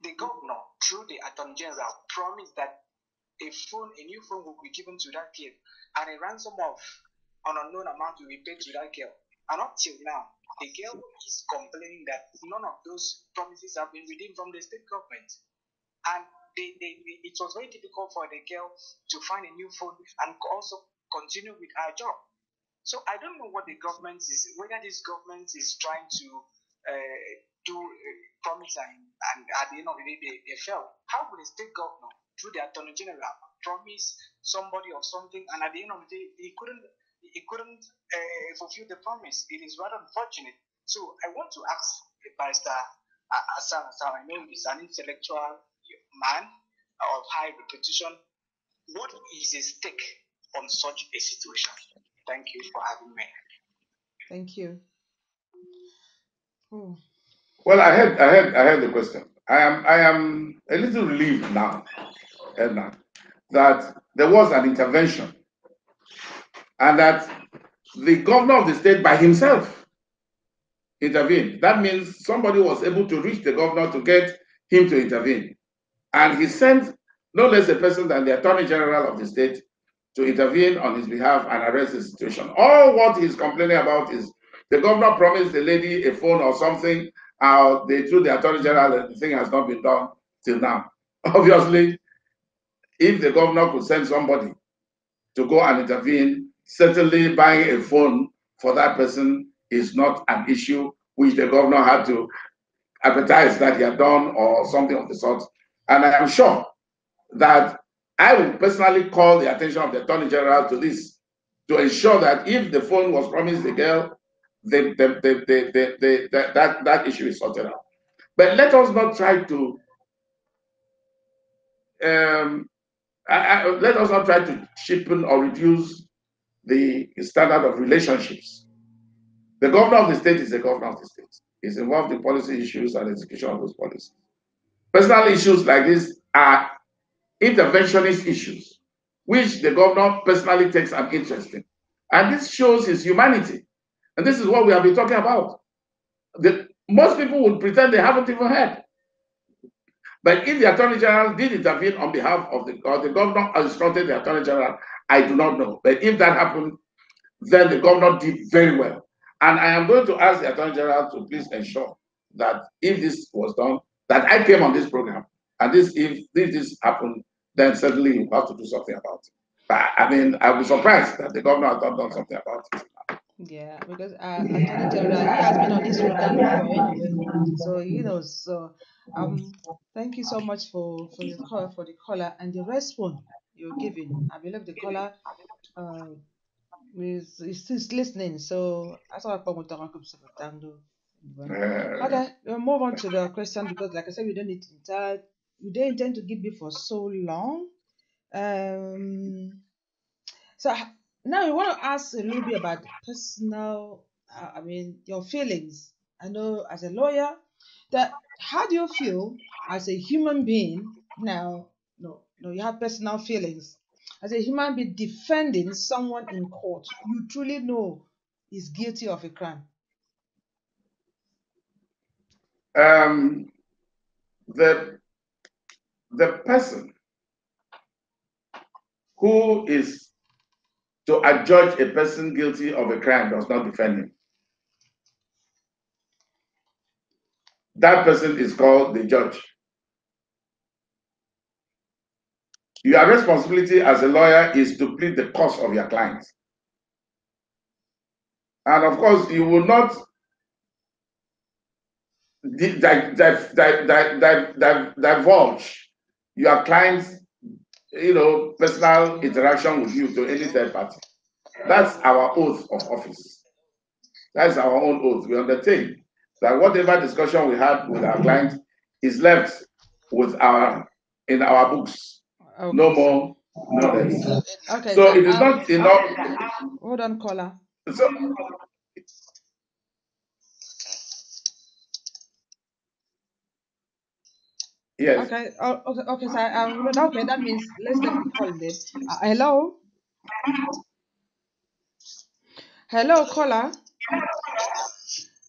The governor, through the Attorney General, promised that a new phone will be given to that girl, and a ransom of an unknown amount will be paid to that girl. And up till now, the girl is complaining that none of those promises have been redeemed from the state government. And it was very difficult for the girl to find a new phone and also continue with her job. So I don't know what the government is, whether this government is trying to do promise and at the end of the day they fail. How would a state governor, through the Attorney General, promise somebody of something and at the end of the day he couldn't fulfill the promise? It is rather unfortunate. So I want to ask Barrister Assam. I know he's an intellectual man of high reputation. What is his take on such a situation? Thank you for having me. Thank you. Oh. Well, I heard the question. I am a little relieved now, Edna, that there was an intervention and that the governor of the state by himself intervened. That means somebody was able to reach the governor to get him to intervene. And he sent no less a person than the Attorney General of the state to intervene on his behalf and arrest the situation. All what he's complaining about is the governor promised the lady a phone or something, through the Attorney General, the thing has not been done till now. Obviously, if the governor could send somebody to go and intervene, certainly buying a phone for that person is not an issue which the governor had to advertise that he had done or something of the sort. And I am sure that I will personally call the attention of the Attorney General to this, to ensure that if the phone was promised the girl, that issue is sorted out. But let us not try to let us not try to cheapen or reduce the standard of relationships. The governor of the state is the governor of the state. He's involved in policy issues and execution of those policies. Personal issues like this are interventionist issues, which the governor personally takes an interest in. And this shows his humanity. And this is what we have been talking about. Most people would pretend they haven't even heard. But if the Attorney General did intervene on behalf of or the governor instructed the Attorney General, I do not know. But if that happened, then the governor did very well. And I am going to ask the Attorney General to please ensure that if this was done, that I came on this program, and if this happened, then certainly you have to do something about it. I mean, I was surprised that the governor has not done something about it. Yeah, because Attorney General, he has been on this program before anyway, so he knows. So, thank you so much for your call, for the caller and the response you're giving. I believe the caller uh is still listening. So, I saw a comment on Uh, Okay, we'll move on to the question because, like I said, we don't intend to give you for so long. Um, so now we want to ask a little bit about personal, I mean, your feelings. I know as a lawyer that how do you feel as a human being now? No, no, you have personal feelings. As a human being defending someone in court, you truly know is guilty of a crime. um, the the person who is to adjudge a person guilty of a crime does not defend him. That person is called the judge. Your responsibility as a lawyer is to plead the cause of your client. And of course, you will not divulge your client's personal interaction with you to any third party. That's our oath of office. That's our own oath. We undertake that whatever discussion we had with our client is left in our books. No Okay, sir. more, no less. Okay, So sir. it is not enough. Hold on, caller. So yes. Okay, okay, sir. Okay, that means let's take the call then. Hello, hello, caller.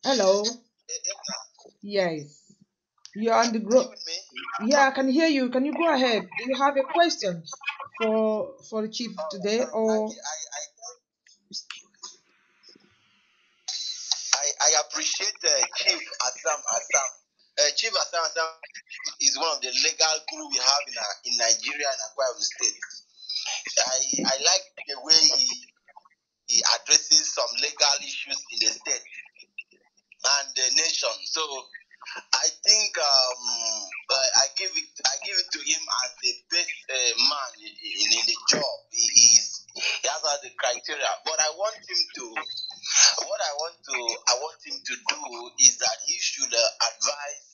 Hello. Yes, you're on the group. Yeah, I can hear you. Can you go ahead? Do you have a question for the chief today, or I appreciate Chief Assam. Chief Assam is one of the legal guru we have in Nigeria and Akwa State. I like the way he addresses some legal issues in the state and the nation. So I think I give it to him as the best man in the job. He has all the criteria, but I want him to do is that he should advise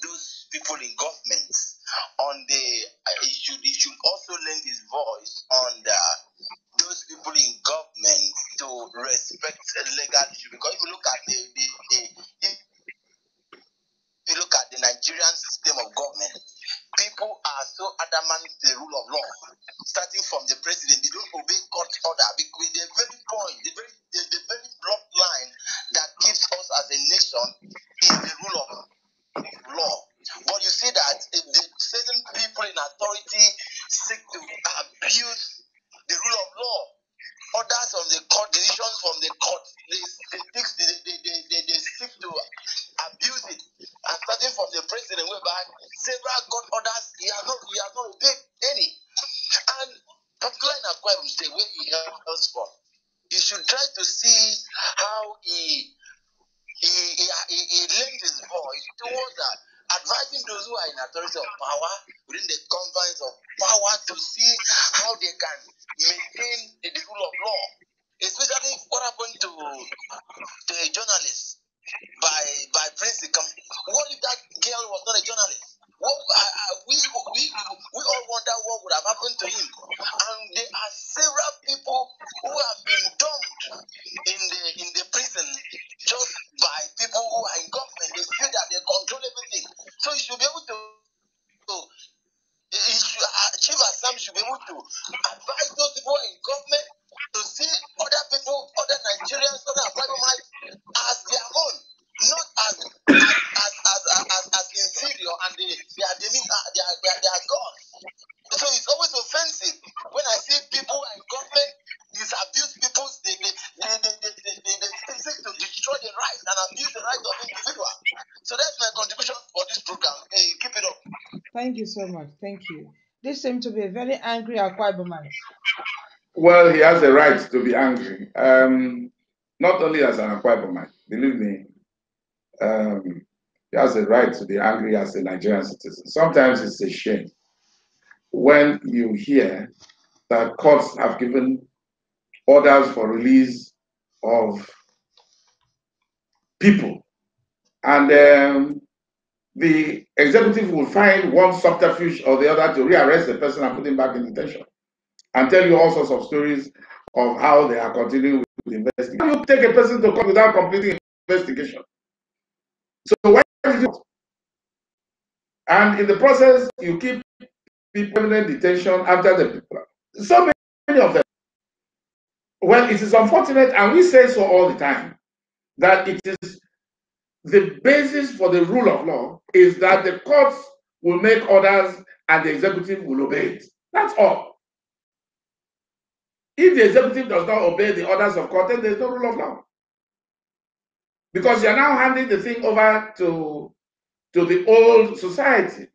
those people in government on he should also lend his voice on those people in government to respect legal issue, because if you look at the Nigerian system of government, people are so adamant to the rule of law, starting from the president. They don't obey court order because the very point, the very blood line that keeps us as a nation is the rule of law. But you see that if the certain people in authority seek to abuse the rule of law, orders of the court, decisions from the court, they seek to abuse it. And starting from the president, whereby several court orders he has not obeyed any. And particularly in Akwa State, where he hails from, he should try to see how he lends his voice towards advising those who are in authority of power within the confines of power to see how they can maintain the rule of law. Especially what happened to a journalist by Prince Ikam. What if that girl was not a journalist? We all wonder what would have happened to him. And there are several people who have been dumped in the prison just by people who are in government. They feel that they control everything. So you should be able to Chief Assam should be able to advise those people in government to see other people, other Nigerians, other Bible as their own, right of individual. So that's my contribution for this program. Hey, keep it up. Thank you so much. Thank you. This seems to be a very angry Akwa Ibomans. Well, he has a right to be angry. Not only as an Akwa Ibomite, believe me, he has a right to be angry as a Nigerian citizen. Sometimes it's a shame when you hear that courts have given orders for release of people, and the executive will find one subterfuge or the other to rearrest the person and put him back in detention, and tell you all sorts of stories of how they are continuing with the investigation. How do you take a person to court without completing investigation? So why did you? And in the process, you keep people in detention after the people. So many of them. Well, it is unfortunate, and we say so all the time, that it is the basis for the rule of law is that the courts will make orders and the executive will obey it. That's all. If the executive does not obey the orders of court, then there's no rule of law. Because you're now handing the thing over to the old society,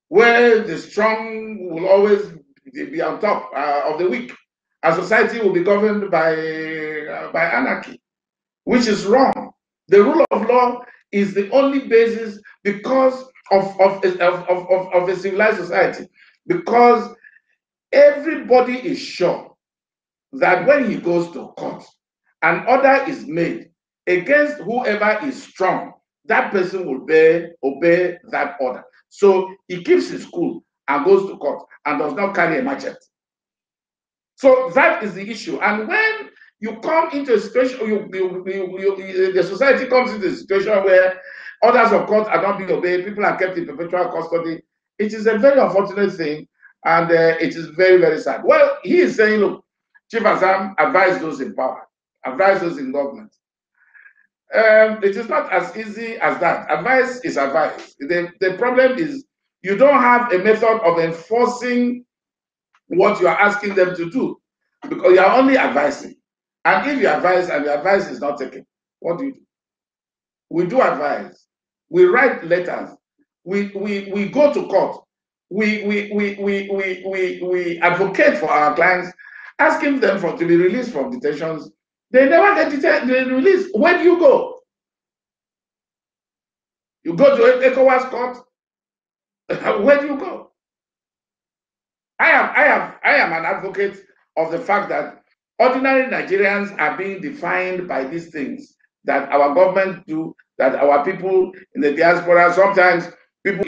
where the strong will always be on top of the weak. A society will be governed by anarchy, which is wrong. The rule of law is the only basis because of a civilized society, because everybody is sure that when he goes to court, an order is made against whoever is strong, that person will obey that order. So he keeps his cool and goes to court and does not carry a machete. So that is the issue. And when you come into a situation, the society comes into a situation where orders of court are not being obeyed, people are kept in perpetual custody, it is a very unfortunate thing, and it is very, very sad. Well, he is saying, look, Chief Assam, advise those in power, advise those in government. It is not as easy as that. Advice is advice. The problem is you don't have a method of enforcing what you are asking them to do, because you are only advising. And if you advise and the advice is not taken, what do? We do advise. We write letters. We go to court. We advocate for our clients, asking them to be released from detentions. They never get released. Where do you go? You go to ECOWAS court. Where do you go? I am an advocate of the fact that ordinary Nigerians are being defined by these things that our government do, that our people in the diaspora, sometimes people,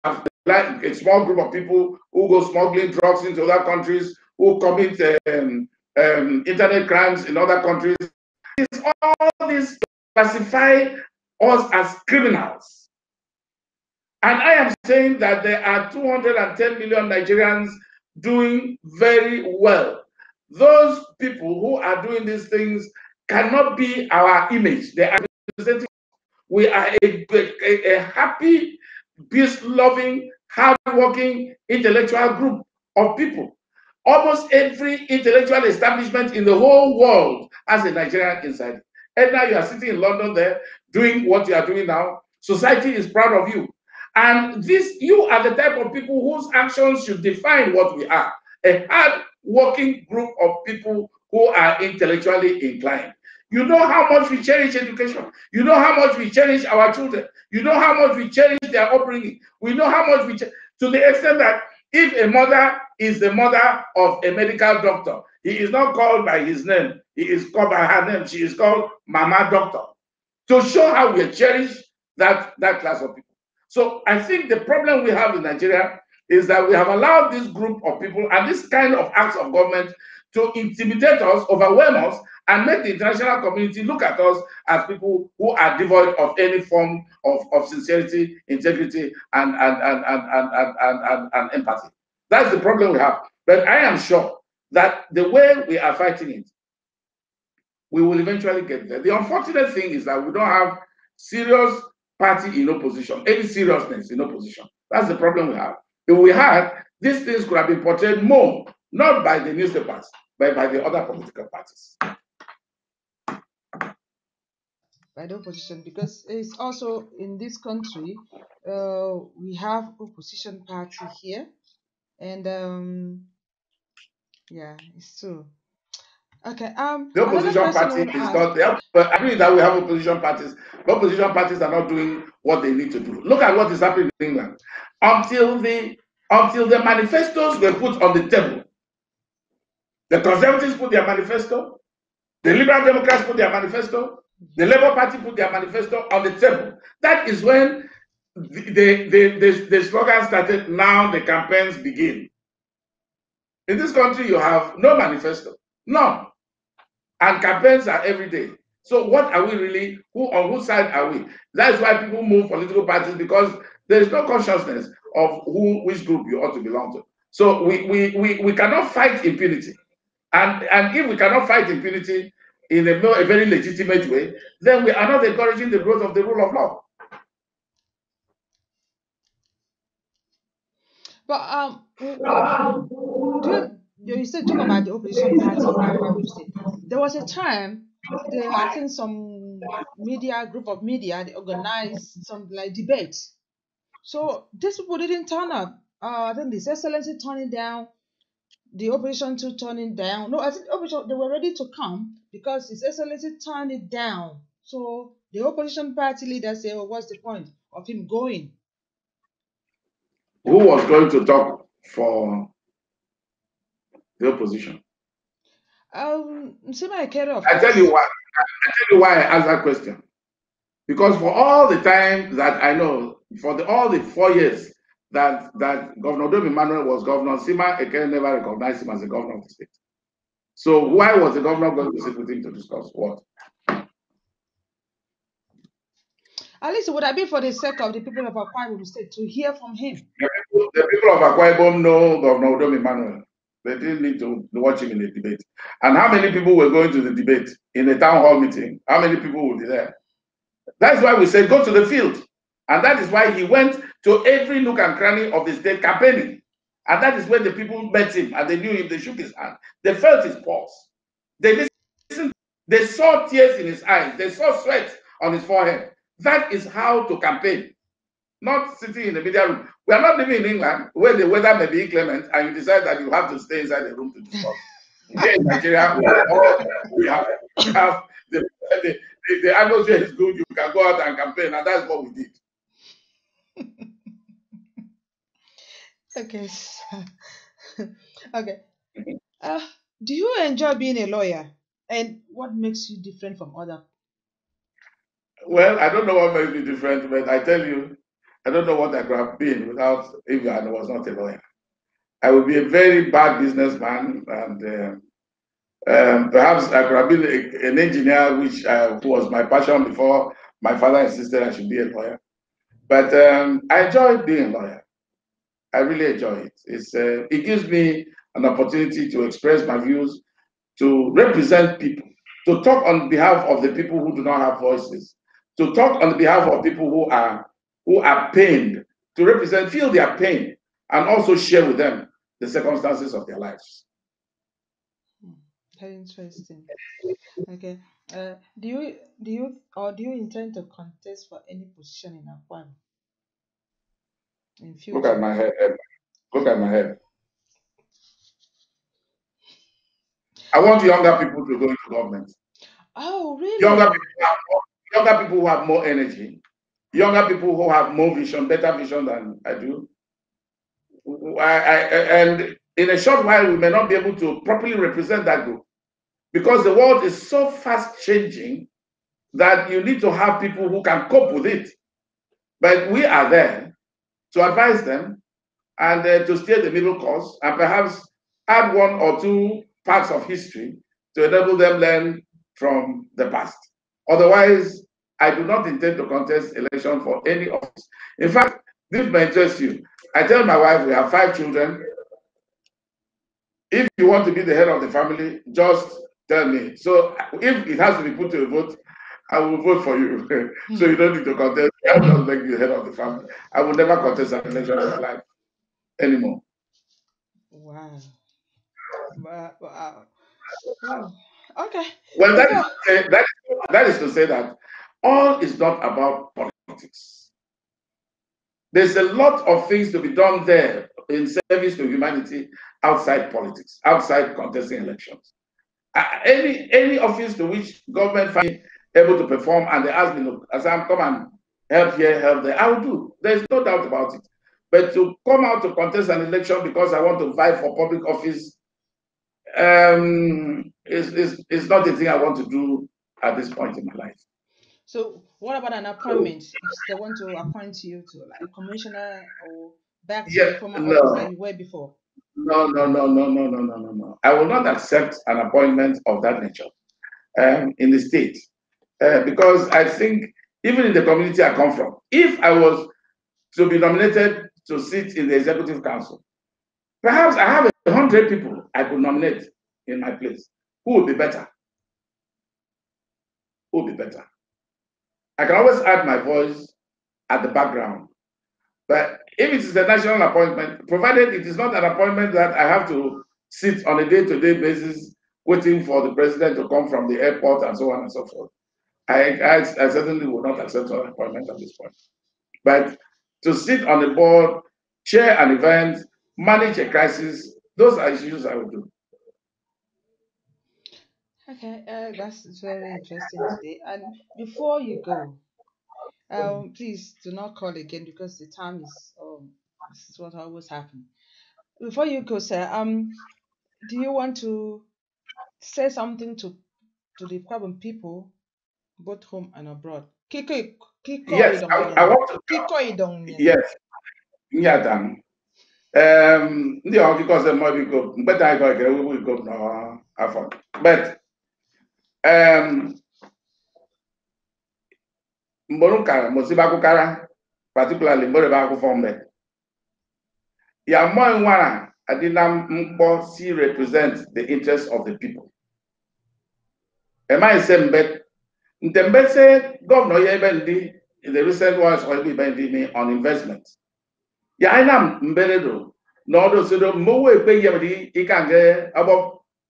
have like a small group of people who go smuggling drugs into other countries, who commit internet crimes in other countries. It's all this to classify us as criminals. And I am saying that there are 210 million Nigerians doing very well. Those people who are doing these things cannot be our image. They are representing. We are a happy, peace-loving, hard-working, intellectual group of people. Almost every intellectual establishment in the whole world has a Nigerian inside. And now you are sitting in London there doing what you are doing now. Society is proud of you. And you are the type of people whose actions should define what we are. A hard-working group of people who are intellectually inclined. You know how much we cherish education. You know how much we cherish our children. You know how much we cherish their upbringing. We know how much we cherish, to the extent that if a mother is the mother of a medical doctor, he is not called by his name. He is called by her name. She is called Mama Doctor. To show how we cherish that class of people. So I think the problem we have in Nigeria is that we have allowed this group of people and this kind of acts of government to intimidate us, overwhelm us, and make the international community look at us as people who are devoid of any form of sincerity, integrity, and empathy. That's the problem we have. But I am sure that the way we are fighting it, we will eventually get there. The unfortunate thing is that we don't have serious party in opposition, any seriousness in opposition. That's the problem we have. If we had, these things could have been portrayed more, not by the newspapers, but by the other political parties. by the opposition, because it's also in this country, we have opposition party here, and yeah, it's true. Okay. The Another opposition question I party want to is ask. not. But I agree that we have opposition parties, but opposition parties are not doing what they need to do. Look at what is happening in England. Until the manifestos were put on the table, the Conservatives put their manifesto, the Liberal Democrats put their manifesto, the Labour Party put their manifesto on the table. That is when the slogan started. Now the campaigns begin. In this country, you have no manifesto, none, and campaigns are every day. So what are we really? On whose side are we? That's why people move political parties, because there is no consciousness of which group you ought to belong to. So we cannot fight impunity, and if we cannot fight impunity in a very legitimate way, then we are not encouraging the growth of the rule of law. But you said talk about the opposition party in Akwa State. There was a time, I think some group of media, they organized some like debates. So these people didn't turn up. I think His Excellency turning down, the opposition to turning down. No, I think the opposition, they were ready to come because His Excellency turned it down. So the opposition party leader said, "Oh, what's the point of him going?" Who was going to talk for the opposition? Sima Ekere, of I tell you course. why. I tell you why I asked that question. Because for all the time that I know, for all the 4 years that Governor Dom Emmanuel was governor, Sima Ekere never recognized him as the governor of the state. So why was the governor going to sit with him to discuss what? At least it would have been for the sake of the people of Akwa Ibom State to hear from him. The people of Akwa Ibom know Governor Dom Emmanuel. They didn't need to watch him in the debate. And how many people were going to the debate in a town hall meeting? How many people would be there? That's why we said go to the field. And that is why he went to every nook and cranny of the state campaigning. And that is when the people met him and they knew him, they shook his hand. They felt his pulse. They listened, they saw tears in his eyes, they saw sweat on his forehead. That is how to campaign, not sitting in the media room. We are not living in England where the weather may be inclement and you decide that you have to stay inside the room to discuss. Here in Nigeria, we have the atmosphere is good, you can go out and campaign, and that's what we did. Okay. Okay. Do you enjoy being a lawyer? And what makes you different from other? Well, I don't know what makes me different, but I tell you, I don't know what I could have been without if I was not a lawyer. I would be a very bad businessman, and perhaps I could have been an engineer, which was my passion before my father insisted I should be a lawyer. But I enjoy being a lawyer. I really enjoy it. It gives me an opportunity to express my views, to represent people, to talk on behalf of the people who do not have voices, to talk on behalf of people who are pained, to feel their pain, and also share with them the circumstances of their lives. Very interesting. Okay. Do you intend to contest for any position in Akwa in Look at future? my head. Look at my head. I want younger people to go into government. Oh, Younger really? younger people who have more energy, younger people who have more vision, better vision than I do. And in a short while, we may not be able to properly represent that group because the world is so fast changing that you need to have people who can cope with it. But we are there to advise them and to steer the middle course and perhaps add one or two parts of history to enable them learn from the past. Otherwise, I do not intend to contest election for any office. In fact, this may interest you. I tell my wife we have 5 children. If you want to be the head of the family, just tell me. So if it has to be put to a vote, I will vote for you. So you don't need to contest. I'll just make you the head of the family. I will never contest an election in my life anymore. Wow. Wow. Oh, okay. Well, Before. that is to say that all is not about politics. There's a lot of things to be done there in service to humanity outside politics, outside contesting elections. Any office to which government find able to perform and they ask me, look, Assam, come and help here, help there, I will do. There's no doubt about it. But to come out to contest an election because I want to vie for public office is not the thing I want to do at this point in my life. So what about an appointment? If they want to appoint you to like a commissioner or back to the former office that you were before? No. I will not accept an appointment of that nature in the state because I think even in the community I come from, if I was to be nominated to sit in the executive council, perhaps I have 100 people I could nominate in my place. Who would be better? Who would be better? I can always add my voice at the background. But if it is a national appointment, provided it is not an appointment that I have to sit on a day-to-day basis waiting for the president to come from the airport and so on and so forth, I certainly will not accept an appointment at this point. But to sit on the board, chair an event, manage a crisis, those are issues I will do. Okay, that's very interesting today. And before you go, please do not call again because the time is this is what always happens. Before you go, sir, do you want to say something to the Kwabon people, both home and abroad? Yes, I want to. Yes, Nyatan. Ndị ọkụkọ ọzọ mmadụ biko mkpeta anyị kọrọ kere wegbu iko n'afọ but mgbọrọ kara mosiba akụkara particularly mgbọrọ ebe akwụkwọ mgbe ya mmụọ nwara adịna mkpọ si represent the interest of the people emaghị se mbe nte mbe se gọvanọ ya ebe ndị in the recent ones or ebe ndị on investment ya anyị na mberedo n'ọdụ sodo mmowo ekpe ihe dị ịka nke agbọ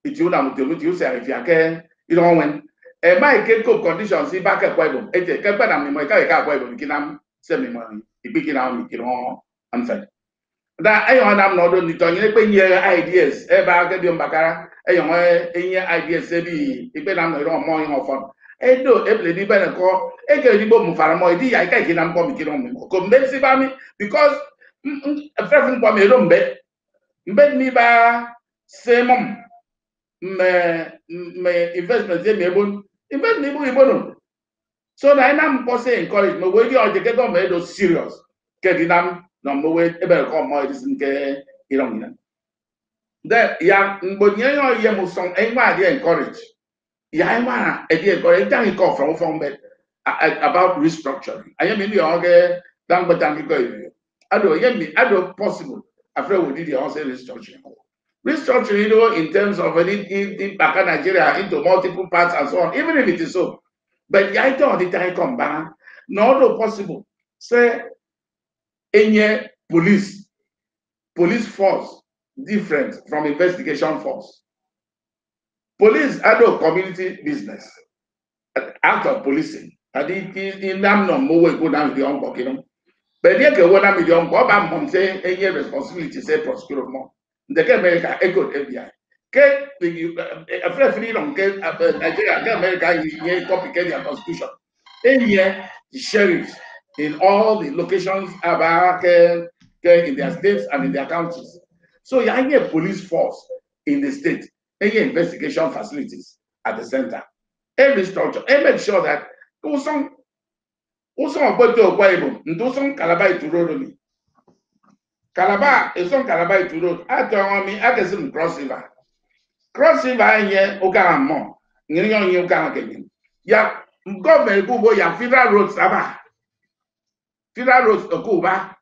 itiu na mutiu si arifia ke ile onwe emaghị ke cope conditions ibe aka Akwa Ibom eje kekpe na mmemme ka ka Akwa Ibom kina se mmemme ikpe na mikiri amfe da ayo na m n'ọdụ Ndito nyere ekpe nye ideas ebe aka dị mbakara ayo enye ideas ebi ikpe na mmere ọmọ ihe ọfọn edo ebele di bene ko ege di bo mufara mo di ya ika kina mko mikiri mmemme ko mbe si ba mi because frefun kwa mero mbe ni ba semom me investment me ebo investment ibo no so na ina mpo say encourage me we di oje ke go me do serious ke di nam no mo we ebe ko mo di sin ke ilong ina de ya mbonye yo ye mo son enwa di encourage ya enwa e di encourage dan ko from be about restructuring I am in the oge dan betan ko ado possible after we did the also restructuring. Restructuring, in terms of in Nigeria into multiple parts and so on, even if it is so. But I don't the time come back, not possible. Say any police force different from investigation force. Police are community business, act of policing. I think in them no more go down the unbox, but here ke wona million go ba mom say any responsibility say prosecute more. The America echo FBI. Ke free long ke Nigeria ke America here copycat their constitution. Here sheriffs in all the locations about in their states and in their counties. So you have a police force in the state, any investigation facilities at the center. Every structure, and make sure that also about to Akwa Ibom, ndoson Calabar to road me. Calabar is on Calabar to road. I tell me I can cross river. Cross river here, Okaramo. Nyon you can get. Ya government go ya federal roads aba. Federal roads Okuba.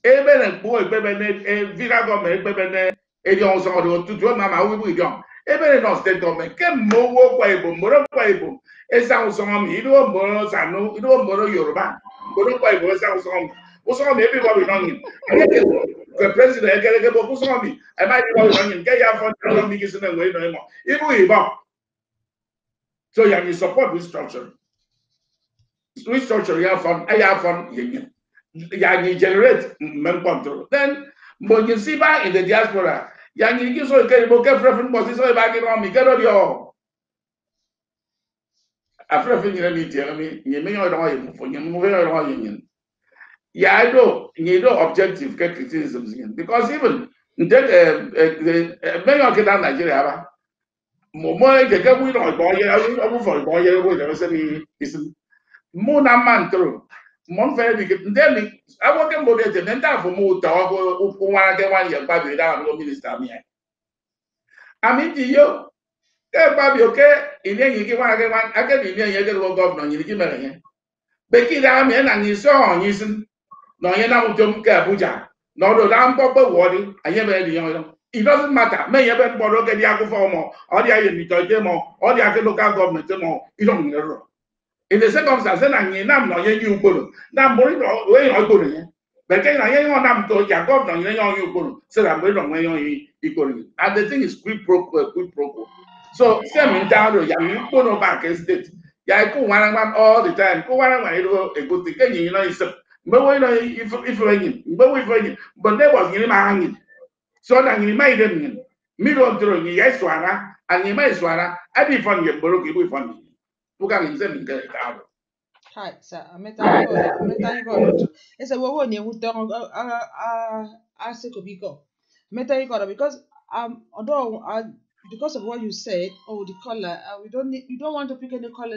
Ebe and boy bebe federal government bebe edi on some of the to mama we don't. Ebe no state government kem mo wo Akwa Ibom, moro Akwa Ibom. Esa usong mi do moro sanu, do moro Yoruba. Moro Akwa Ibom esa usong. Usong mi everybody know him. The president get go usong mi. I might be know him. Get ya for no mi kisu na we no mo. Ibu Ibom. So you support restructuring. restructure your fund, you generate control. Then, when you see back in the diaspora, you so get preference position back in army, get on your preference in the tell me, you may not know for you moving around. Yeah, I know, you know, objective criticisms because even the many of Nigeria, more the get we don't boy, for boy, is more than man through. Mon very big. Then I want them to the mental for more talk who want to get 1 year back without no minister. I mean, you baby, okay, in the you give one again, I get in the you go governor, you give me. Becky, I'm in and you saw on you. No, you're not to Abuja. No, the damn papa worry. I never had the young. It doesn't matter. May have been borrowed the Yago form or the Ayamito demo or the local government demo. You don't know. In the circumstance, then I'm not you put. Now, more way I put it. But then I ain't on them to your governor, you put. So I'm going on when you put it. And the thing is quid pro quo. So, same in town, you put no back state. Yeah, I go one all the time. Go one a good thing, you know, it's but if raining, but there was in my hanging. So that you made them middle through yes, Swana, and you may Swana, I be funny, Baroque, you funny. Who can send me get it out? Hi, sir. Meta it's a woman you don't ask Kobiko. Meta because although because of what you said, oh the color, we don't need you don't want to pick any call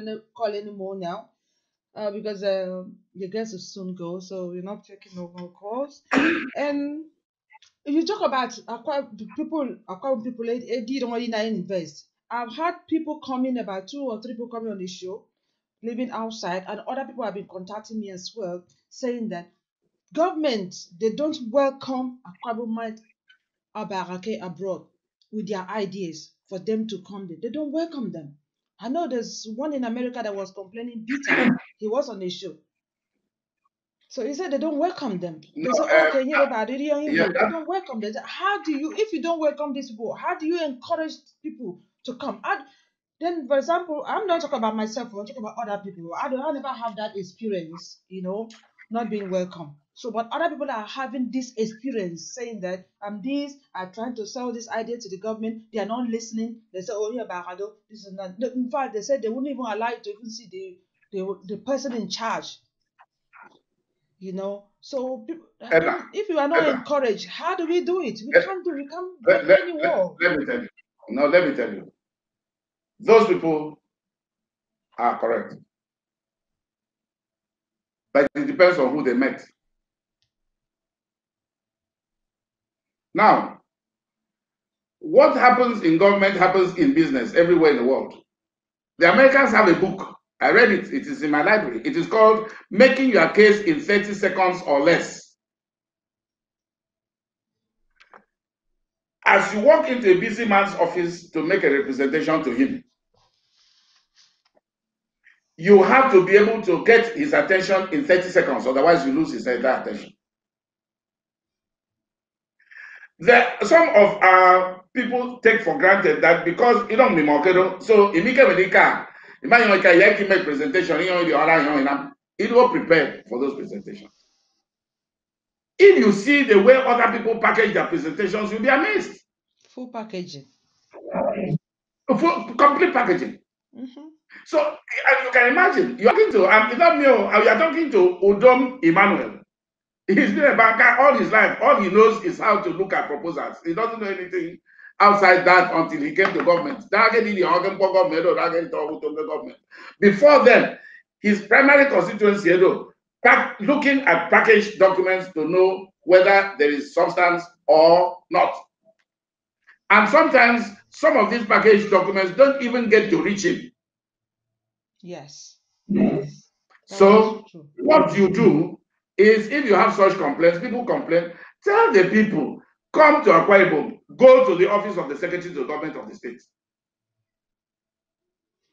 anymore now. Because your guests will soon go, so we're not taking no more calls. And you talk about Akwa people, didn't want to invest. I've had people coming, about 2 or 3 people coming on the show, living outside, and other people have been contacting me as well, saying that government they don't welcome Akwa might Abarake abroad with their ideas for them to come there. They don't welcome them. I know there's one in America that was complaining bitterly. He was on the show. So he said they don't welcome them. They say, okay, you know, but they don't welcome them. How do you, if you don't welcome these people, how do you encourage people to come? Then, for example, I'm not talking about myself, I'm talking about other people. I never have that experience, not being welcome. So, but other people are having this experience, saying that these are trying to sell this idea to the government. They are not listening. They say, oh, yeah, Barado, this is not. In fact, they said they wouldn't even allow you to even see the person in charge. So if you are not encouraged, how do we do it? We can't go anywhere. Let me tell you. No, let me tell you. Those people are correct. But it depends on who they met. Now, what happens in government happens in business everywhere in the world. The Americans have a book. I read it. It is in my library. It is called Making Your Case in 30 Seconds or Less. As you walk into a busy man's office to make a representation to him, you have to be able to get his attention in 30 seconds, otherwise you lose his entire attention. Some of our people take for granted that because you don't be marketed, so in Nika, imagine like a make presentation, it will prepare for those presentations. If you see the way other people package their presentations, you'll be amazed. Full packaging. Complete packaging. So, as you can imagine, you're talking to, you're talking to Udom Emmanuel. He's been a banker all his life. All he knows is how to look at proposals. He doesn't know anything outside that until he came to government. Before then, his primary constituency, looking at packaged documents to know whether there is substance or not. And sometimes some of these packaged documents don't even get to reach him. Yes. So what you do is, if you have such complaints, people complain, tell the people, come to Akwa Ibom, go to the office of the Secretary to the Government of the State.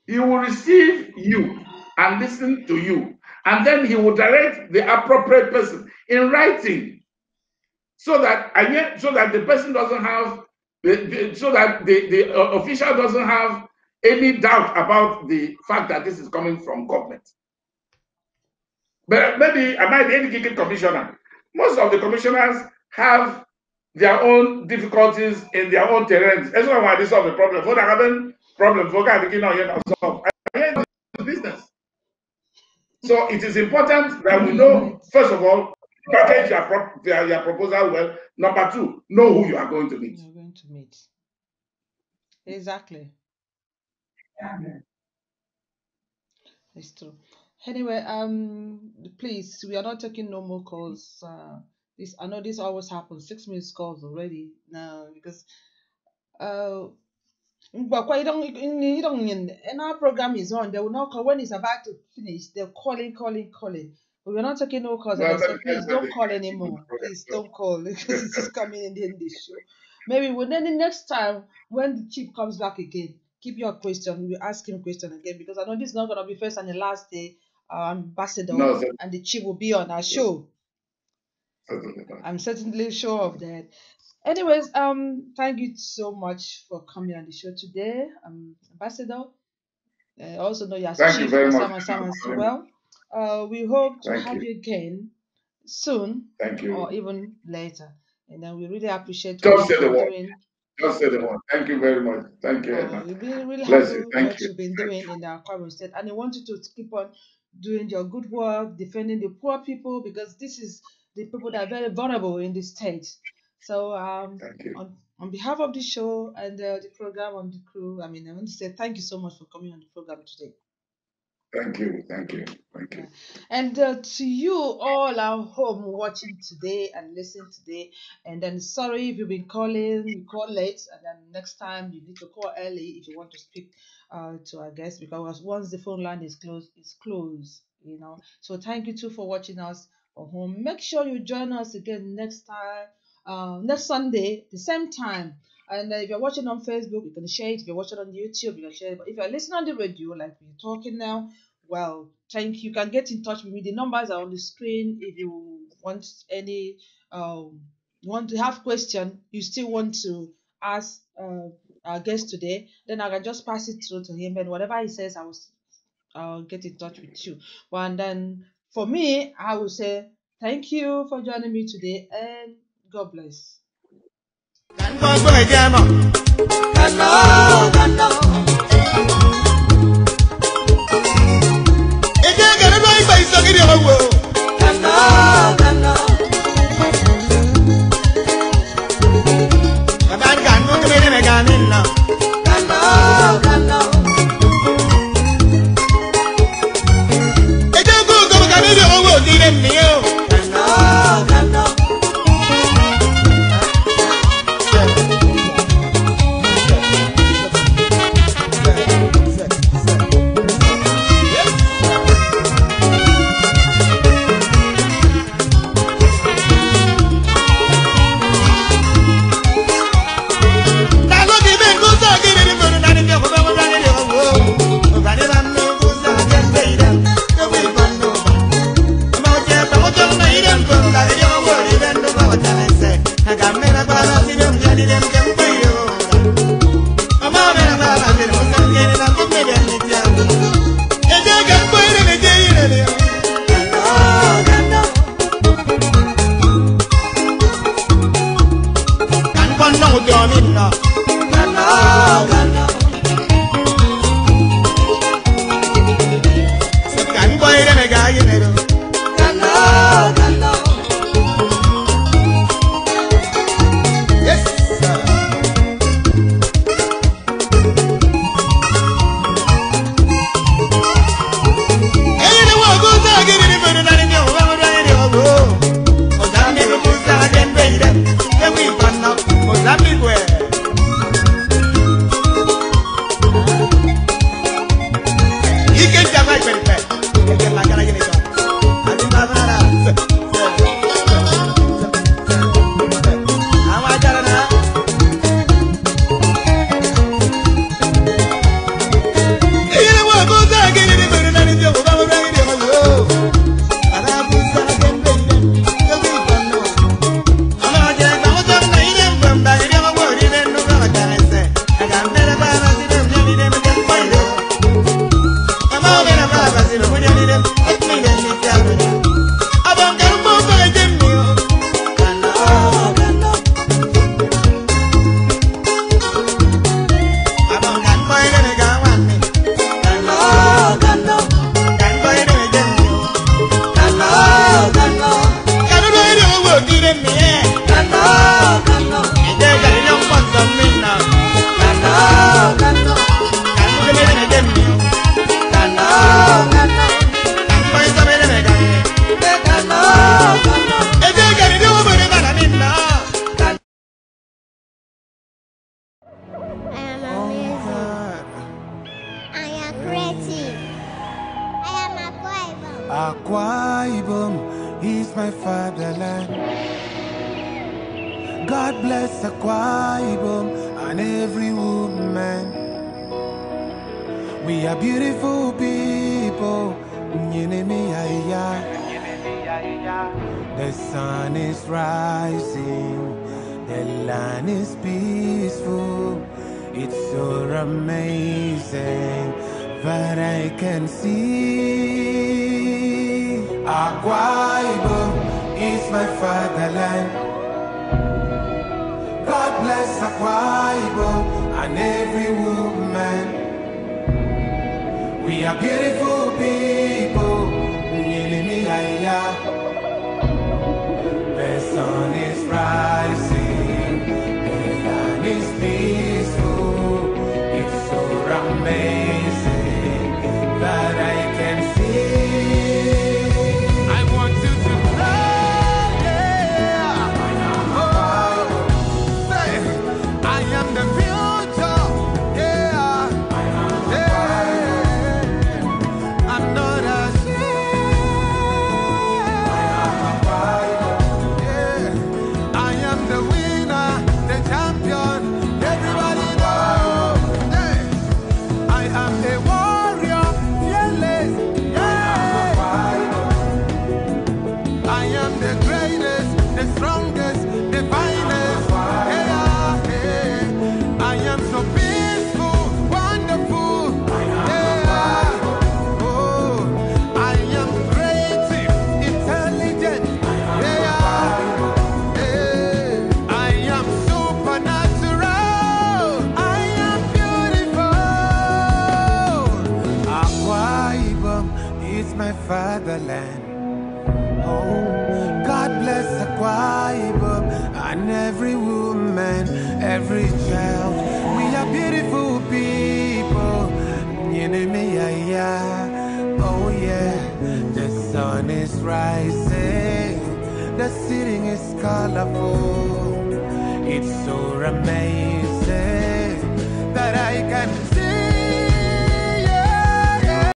He will receive you and listen to you, and then he will direct the appropriate person in writing, so that the person doesn't have, so that the official doesn't have any doubt about the fact that this is coming from government. But maybe I might be any commissioner. Most of the commissioners have their own difficulties in their own terrains. That's why they solve the problem. For the having problem, for guys begin on here solve. I business. So it is important that we know, first of all, package your proposal well. Number two, know who you are going to meet. You're going to meet. Exactly. It's true. Anyway, please, we are not taking no more calls. This I know this always happens. 6 minutes calls already now because but quite you don't and our program is on. They will not call when it's about to finish. They're calling. But we're not taking no calls. And I said, please don't call anymore. Please don't call because it's just coming in the end of the show. Maybe then the next time when the chief comes back again, keep your question. We will ask him question again because I know this is not gonna be first and the last day. Ambassador No, and the chief will be on our show. certainly. I'm certainly sure of that. Anyways, thank you so much for coming on the show today, Ambassador. I also know you're Thank you Chief very Assam much. as well. We hope to Thank have you. you again soon Thank you. or even later. And then we really appreciate Just what say you've the been word. doing. Just say the word. Thank you very much. Thank you, Edna. We've been really Bless happy you. with Thank what you. you've been doing in the Akwa State, and I want you to keep on doing your good work, defending the poor people because this is the people that are very vulnerable in the state. So, Thank you. on behalf of the show and the program and the crew, I want to say thank you so much for coming on the program today. Thank you. Thank you. Thank you. And to you all at home watching today and listening today, and then sorry if you've been calling, you call late, and then next time you need to call early if you want to speak to our guests because once the phone line is closed, it's closed, So thank you too for watching us from home. Make sure you join us again next time, next Sunday, the same time. And if you're watching on Facebook, you can share it. If you're watching on YouTube, you can share it. But if you're listening on the radio, like we're talking now, well, thank you. You can get in touch with me. The numbers are on the screen. If you want any, want to have question, you still want to ask our guest today, then I can just pass it through to him. And whatever he says, I'll get in touch with you. And then for me, I will say thank you for joining me today, and God bless. Yes, sir. Ibom is my fatherland. God bless Akwa Ibom and every woman. We are beautiful people. The sun is rising, the land is peaceful. It's so amazing that I can see. Akwa Ibom is my fatherland. God bless Akwa Ibom and every woman. We are beautiful people. The sun is rising, the land is peaceful. It's so amazing that I can see. I want you to know, yeah. Oh, say, I am the future, yeah. Yeah. I'm not ashamed. I am the winner, the champion. Everybody know. Yeah. I am a warrior, fearless. Yeah. I am the greatest, the strongest, the finest. Yeah. Yeah. I am so peaceful, wonderful. Yeah. Oh, I am creative, intelligent. Yeah. I am supernatural. I am beautiful. Akwa Ibom is my fatherland. Oh, God bless Akwa Ibom and every woman, every child. We are beautiful people. Oh yeah, the sun is rising, the city is colorful. It's so amazing